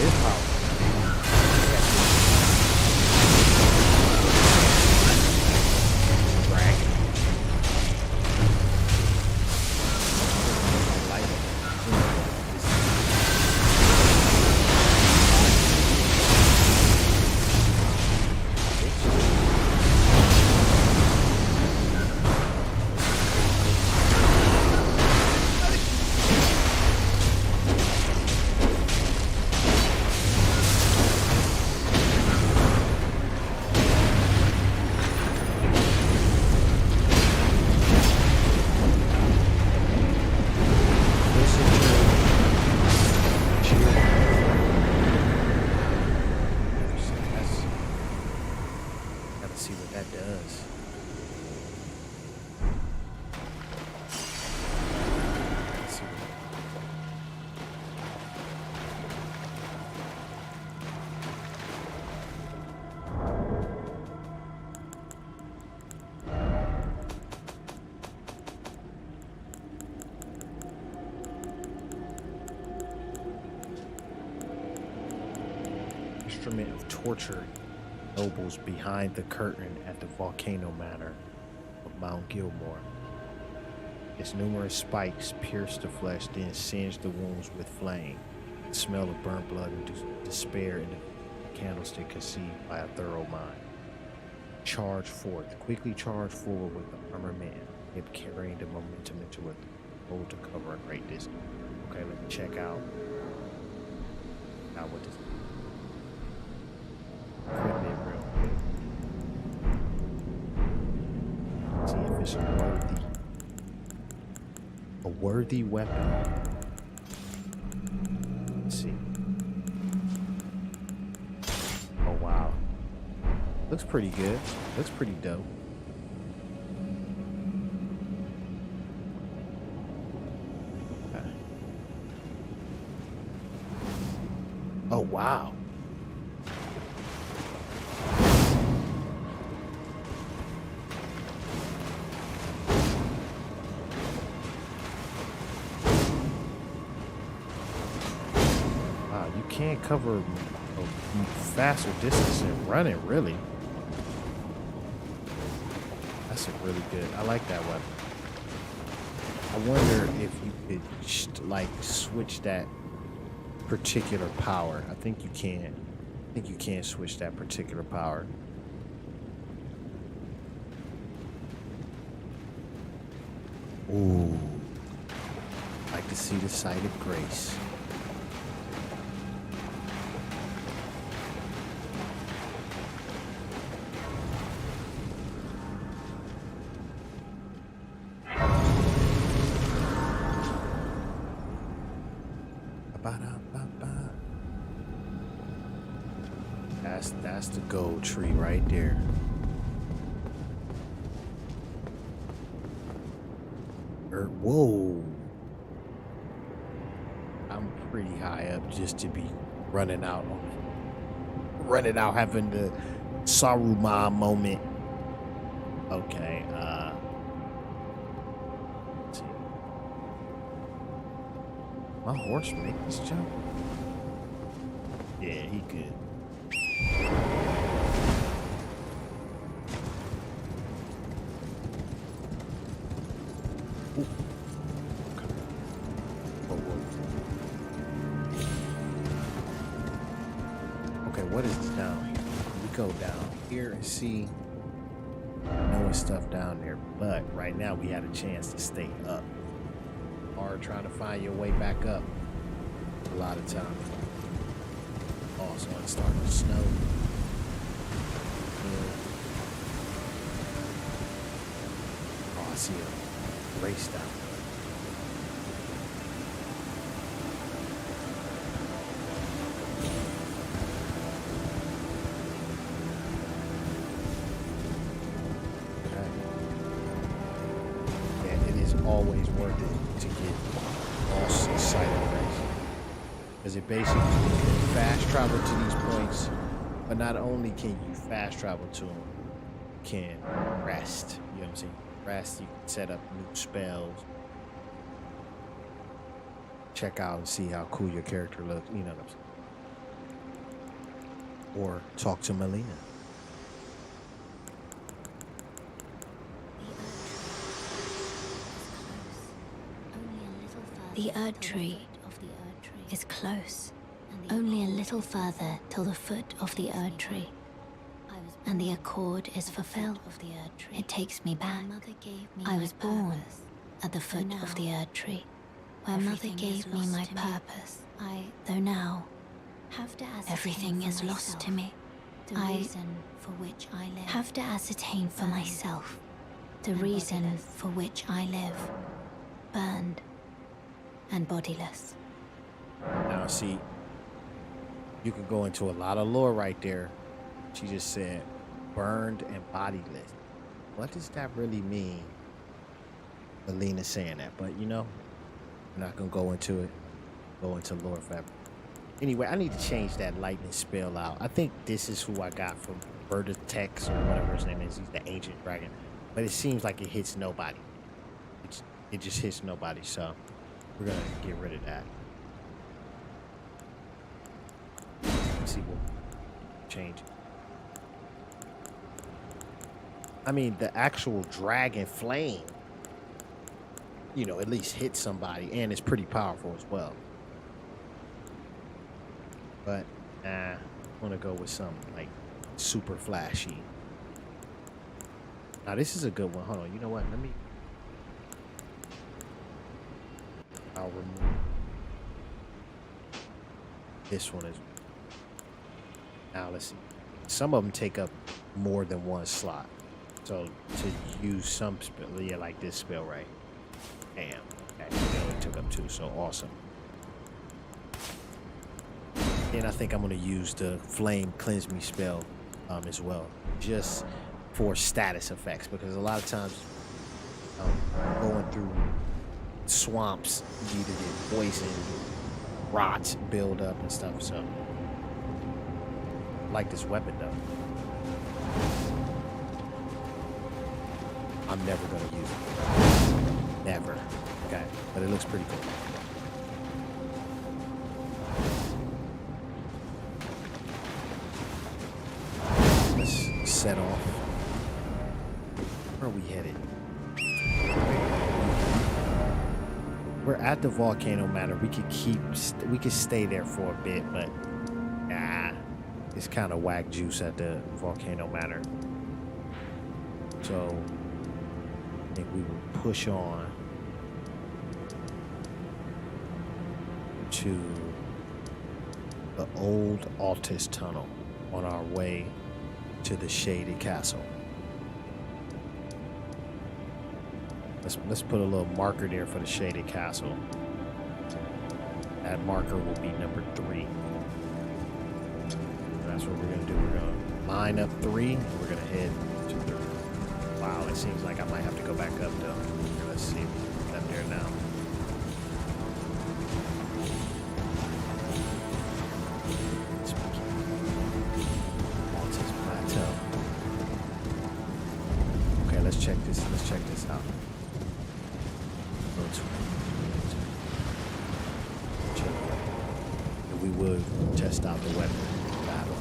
is power. Instrument of torture nobles behind the curtain at the volcano manor of Mount Gilmore. Its numerous spikes pierce the flesh, then singe the wounds with flame. The smell of burnt blood and despair in the candlestick conceived by a thorough mind. Charge forth, quickly charge forward with the armored man, hip carrying the momentum into a hold to cover a great distance. Okay, let me check out what this equipment real quick. See if it's a worthy weapon. Let's see. Oh wow. Looks pretty good. Looks pretty dope. Okay. Oh wow. Can't cover a faster distance than running, really. That's a really good. I like that weapon. I wonder if you could like switch that particular power. I think you can. I think you can switch that particular power. Ooh. Like to see the sight of grace. Ba-da-ba-ba. That's the gold tree right there. Whoa. I'm pretty high up just to be running out, having the Saruman moment. Okay, let's see. My horse make this jump? Yeah, he could. Ooh. Okay. Whoa, whoa. Okay, what is down here? We go down here and see knowing stuff down there, but right now we had a chance to stay up. Or trying to find your way back up a lot of times. Also, it's starting to snow. Oh, I see a race down there. Always worth it to get all sight of race, because it basically fast travel to these points, but not only can you fast travel to them, you can rest. You know what I'm saying? Rest. You can set up new spells, check out and see how cool your character looks. You know what I'm saying? Or talk to Melina. The Erd Tree is close, only a little further till the foot of the Erd Tree, and the accord is fulfilled. It takes me back. I was born at the foot of the Erd Tree, where Mother gave me my purpose, though now everything is lost to me. I have to ascertain for myself the reason for which I live, burned and bodiless. Now see, you can go into a lot of lore right there. She just said burned and bodiless. What does that really mean? Melina saying that, but you know, I'm not gonna go into it. Go into lore forever. Anyway, I need to change that lightning spell out. I think this is who I got from Vertex or whatever his name is. He's the ancient dragon, but it seems like it hits nobody. It just hits nobody, so we're gonna get rid of that. Let's see what change. I mean, the actual dragon flame, you know, at least hits somebody, and it's pretty powerful as well. But I want to go with something like super flashy. Now this is a good one. Hold on, you know what? I'll remove this one. Now let's see. Some of them take up more than one slot. So to use some spell, yeah, like this spell, right? Damn, actually only took up 2, so awesome. And I think I'm gonna use the Flame Cleanse Me spell as well, just for status effects, because a lot of times going through swamps, you either get poisoned, rots build up and stuff. So I like this weapon though. I'm never gonna use it. Never. Okay. But it looks pretty cool. Let's set off. Where are we headed? We're at the volcano manor. We could stay there for a bit, but nah, it's kind of whack juice at the volcano manor. So I think we will push on to the old Altus tunnel on our way to the shaded castle. Let's put a little marker there for the shaded castle. That marker will be number 3. That's what we're gonna do. We're gonna line up 3. And we're gonna head to 3. Wow, it seems like I might have to go back up though. Let's see. It's up there now. Altus Plateau. Okay, let's check this. Let's check this out. And we will test out the weapon battle.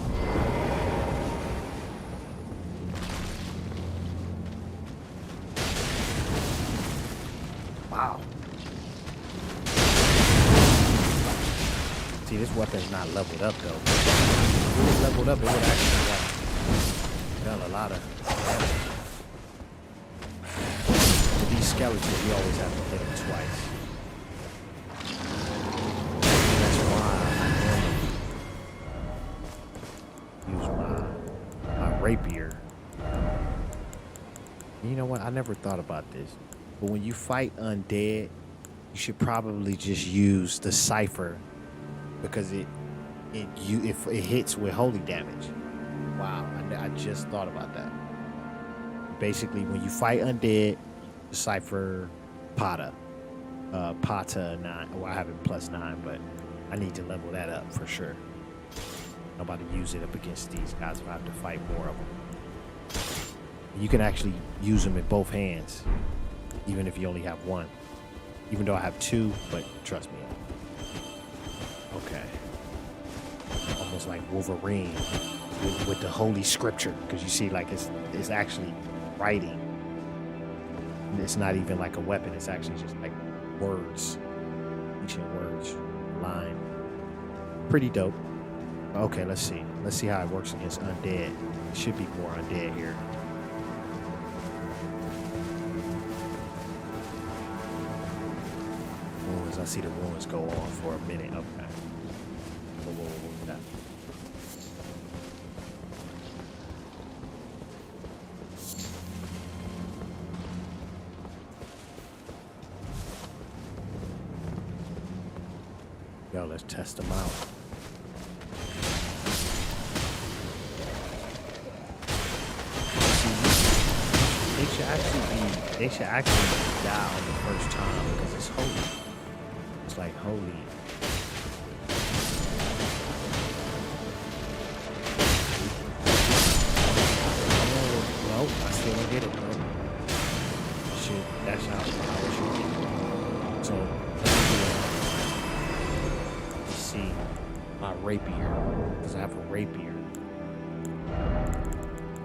Wow. See, this weapon's not leveled up though. If it was leveled up, it would actually done a lot of damage. With these skeletons, you always have to hit them twice. That's why I normally use my rapier. You know what? I never thought about this. But when you fight undead, you should probably just use the cipher because it hits with holy damage. Wow, I just thought about that. Basically, when you fight undead, cipher Pata 9. Well, I have it +9, but I need to level that up for sure. Nobody use it up against these guys if I have to fight more of them. You can actually use them in both hands, even if you only have one. Even though I have 2, but trust me. Okay. Almost like Wolverine with the holy scripture, because you see, like it's actually writing. It's not even like a weapon. It's actually just like words, ancient words, line. Pretty dope. Okay, let's see. Let's see how it works against undead. It should be more undead here. Ruins. I see the ruins go on for a minute. Okay. Whoa. Yo, let's test them out. They should actually die on the first time because it's holy. It's like holy. Oh, no, I still don't get it, bro. Shit, that's how power should be. So, let's see my rapier, because I have a rapier.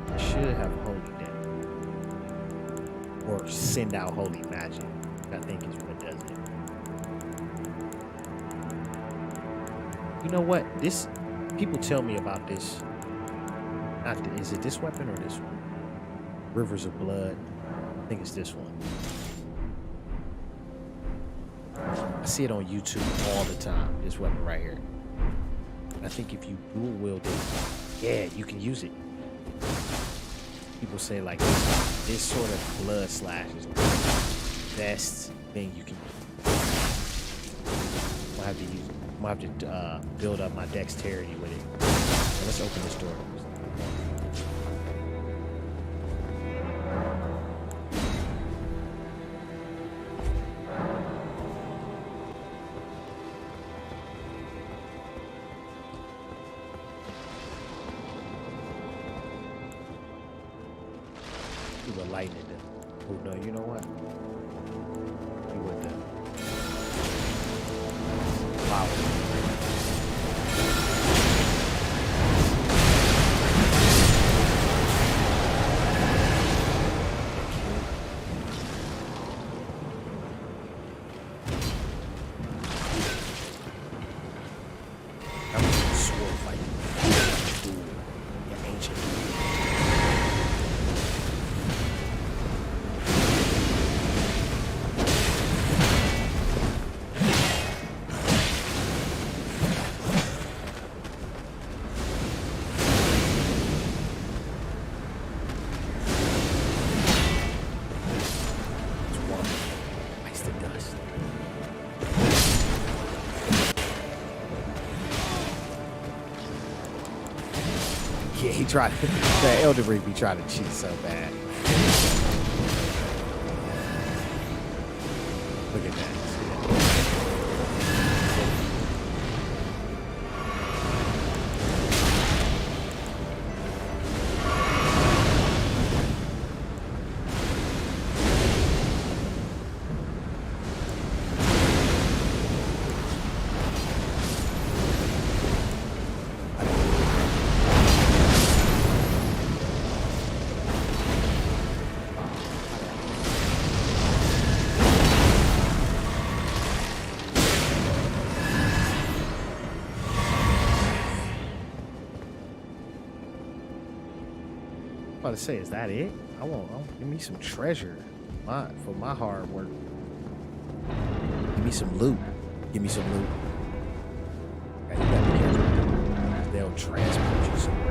I should have holy damage. Or send out holy magic. I think is what does it. You know what? This people tell me about this. Is it this weapon or this one? Rivers of Blood. I think it's this one. I see it on YouTube all the time. This weapon right here. I think if you dual wield it, yeah, you can use it. People say like this sort of blood slash is the best thing you can use. I have to use it. I'm gonna have to build up my dexterity with it. So let's open this door. We were lighting it. Oh no, you know what? We would wow. That was a sword fight. Ooh, yeah, ancient. try to, the Elden Ring be trying to cheat so bad. Look at that. About to say, is that it? I want give me some treasure, for my hard work. Give me some loot. Give me some loot. Okay, you gotta be careful. They'll transport you somewhere.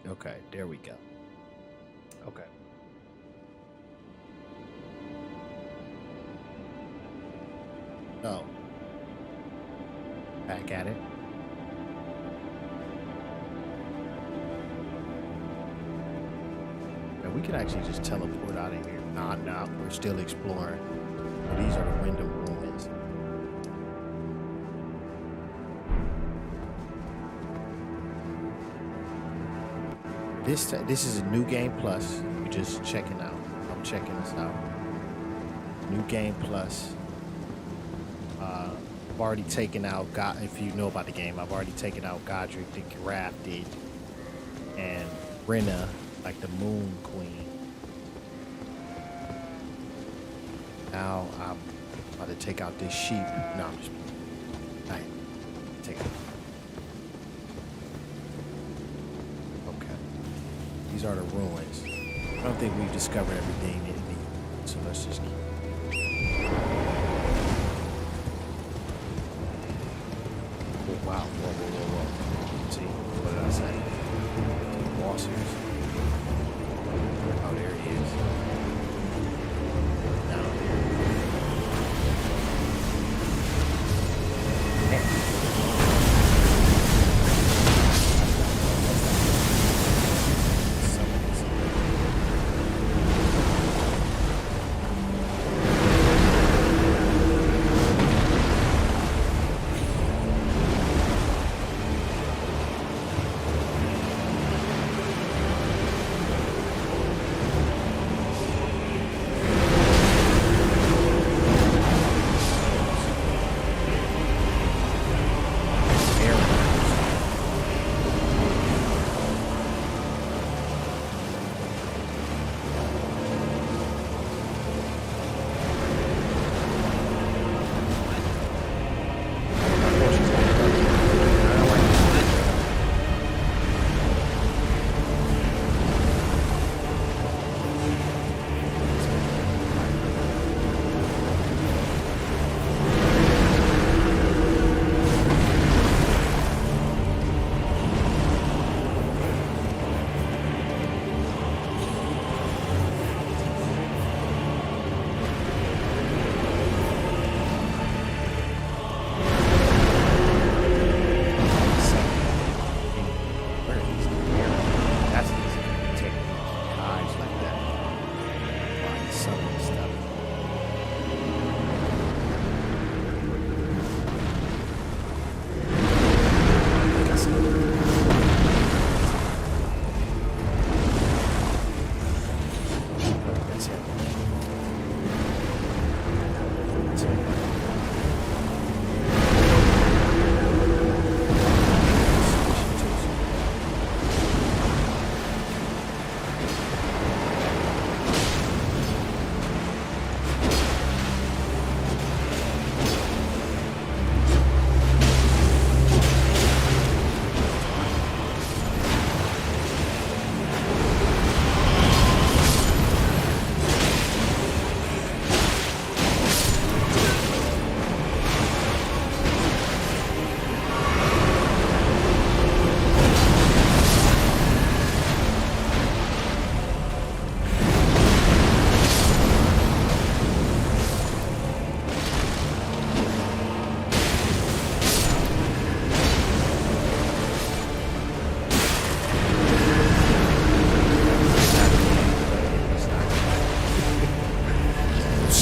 Okay, there we go. Okay. Oh. Back at it. And we can actually just teleport out of here. Nah, we're still exploring. These are the window ruins. This is a new game plus. We're just checking out. I'm checking this out. New game plus. I've already taken out God. If you know about the game, I've already taken out Godric, the Grafted, and Rena, like the Moon Queen. Now I'm about to take out this sheep. No, I'm just. Alright. Take it. Okay. These are the ruins. I don't think we've discovered everything in the. So let's just keep. Oh, wow. Whoa. Let's see. What did I say? Bosses. Oh, there he is. Down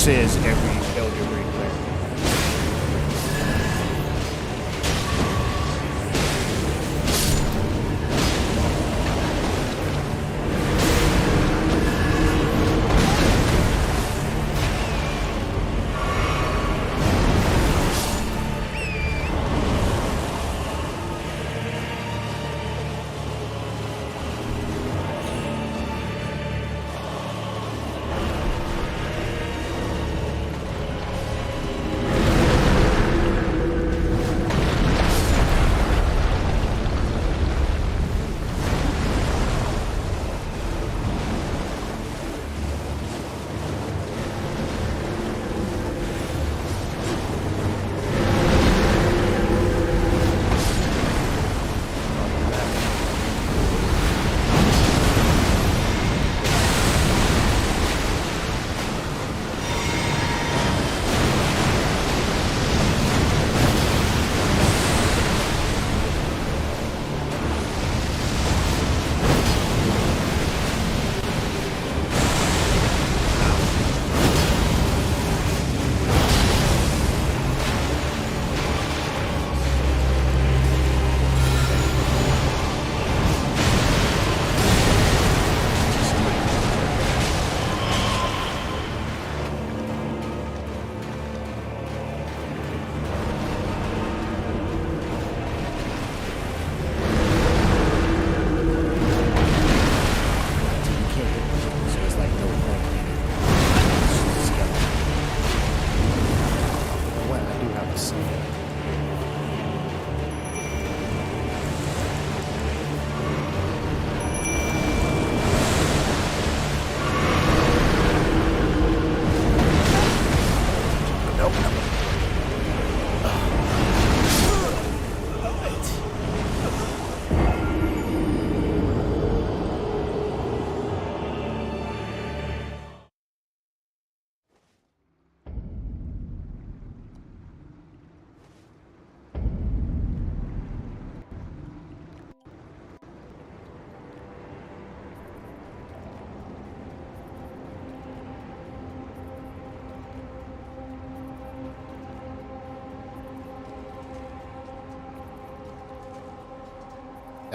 says every Elden Ring player.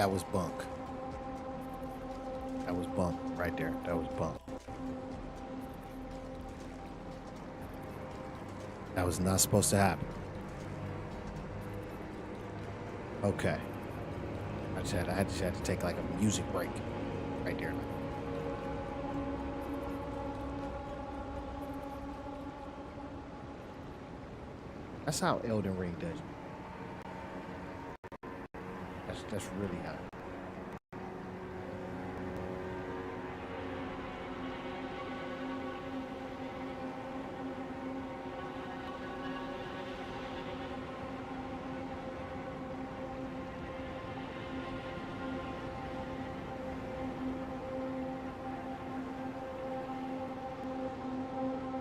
That was bunk. That was bunk right there. That was bunk. That was not supposed to happen. Okay. I just had to take like a music break right there. That's how Elden Ring does it. That's really how.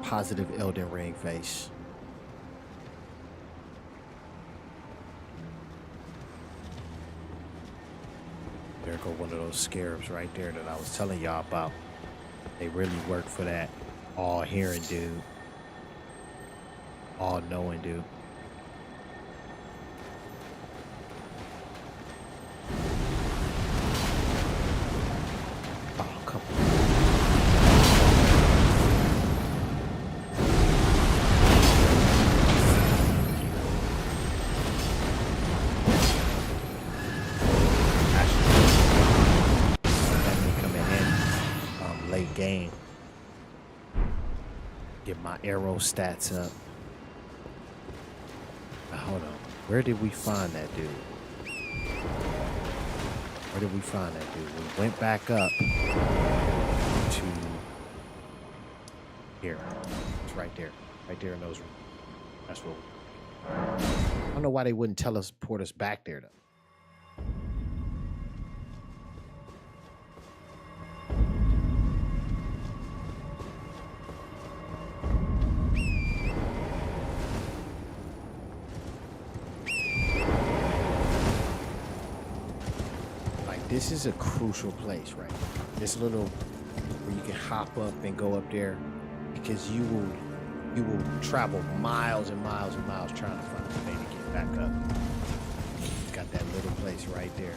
Positive Elden Ring face. There go one of those scarabs right there that I was telling y'all about. They really work for that all-hearing dude. All-knowing dude. Oh, come on. Game. Get my arrow stats up. Now, hold on. Where did we find that dude? Where did we find that dude? We went back up to here. It's right there. Right there in those rooms. That's what I don't know why they wouldn't port us back there though. This is a crucial place, right? This little where you can hop up and go up there, because you will travel miles and miles and miles trying to find a way to get back up. It's got that little place right there.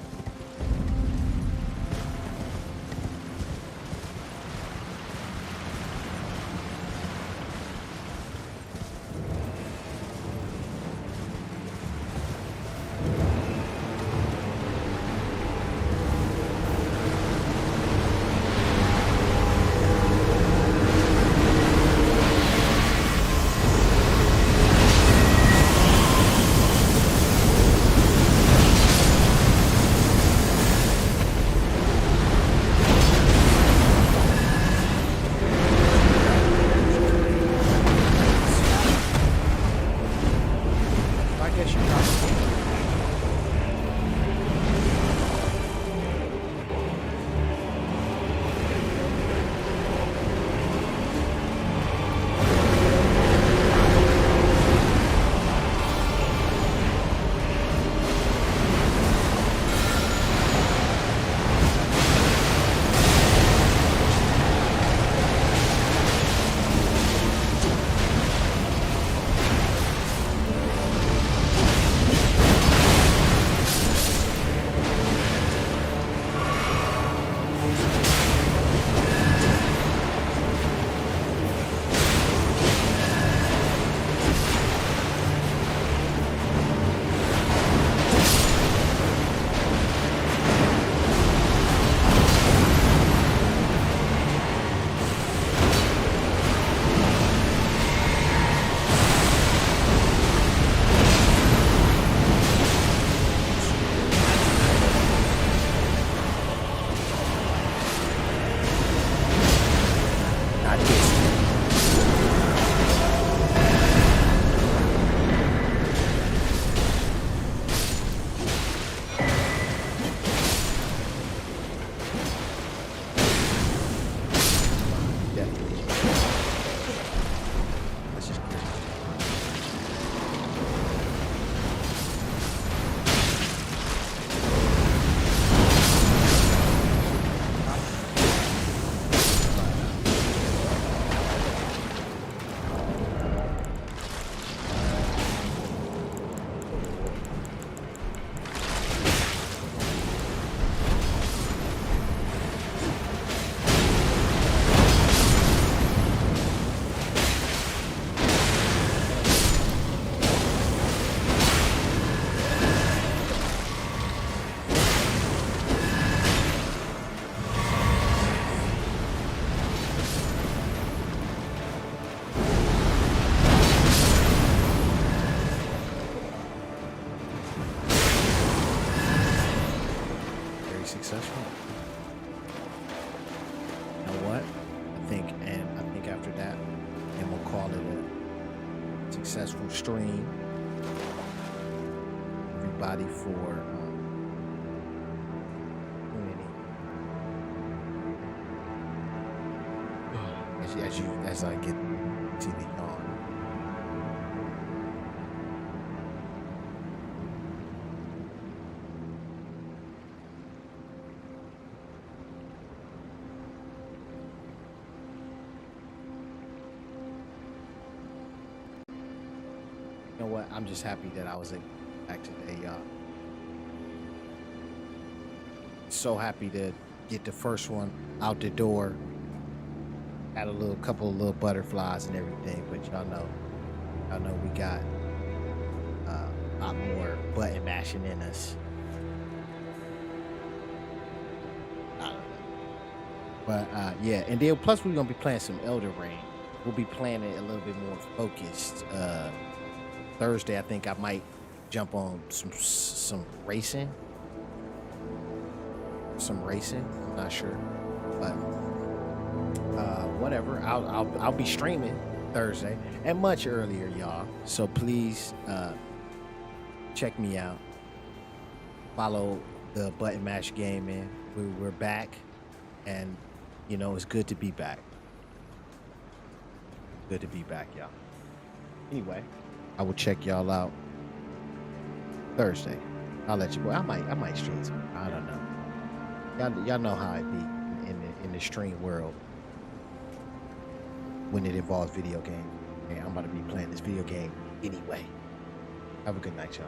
successful stream. Everybody for as I get to the yawn. You know what? I'm just happy that I was able to get back today, y'all. So happy to get the first one out the door. Had a couple of little butterflies and everything, but y'all know we got a lot more button mashing in us. But yeah, and then plus we're gonna be playing some Elden Ring. We'll be playing it a little bit more focused. Thursday, I think I might jump on some racing. I'm not sure, but whatever. I'll be streaming Thursday and much earlier, y'all. So please check me out. Follow the ButtonMash Gaming. We're back, and you know it's good to be back. Good to be back, y'all. Anyway, I will check y'all out Thursday. I'll let you go. I might stream some. I don't know. Y'all know how it be in the stream world when it involves video games. And I'm about to be playing this video game anyway. Have a good night, y'all.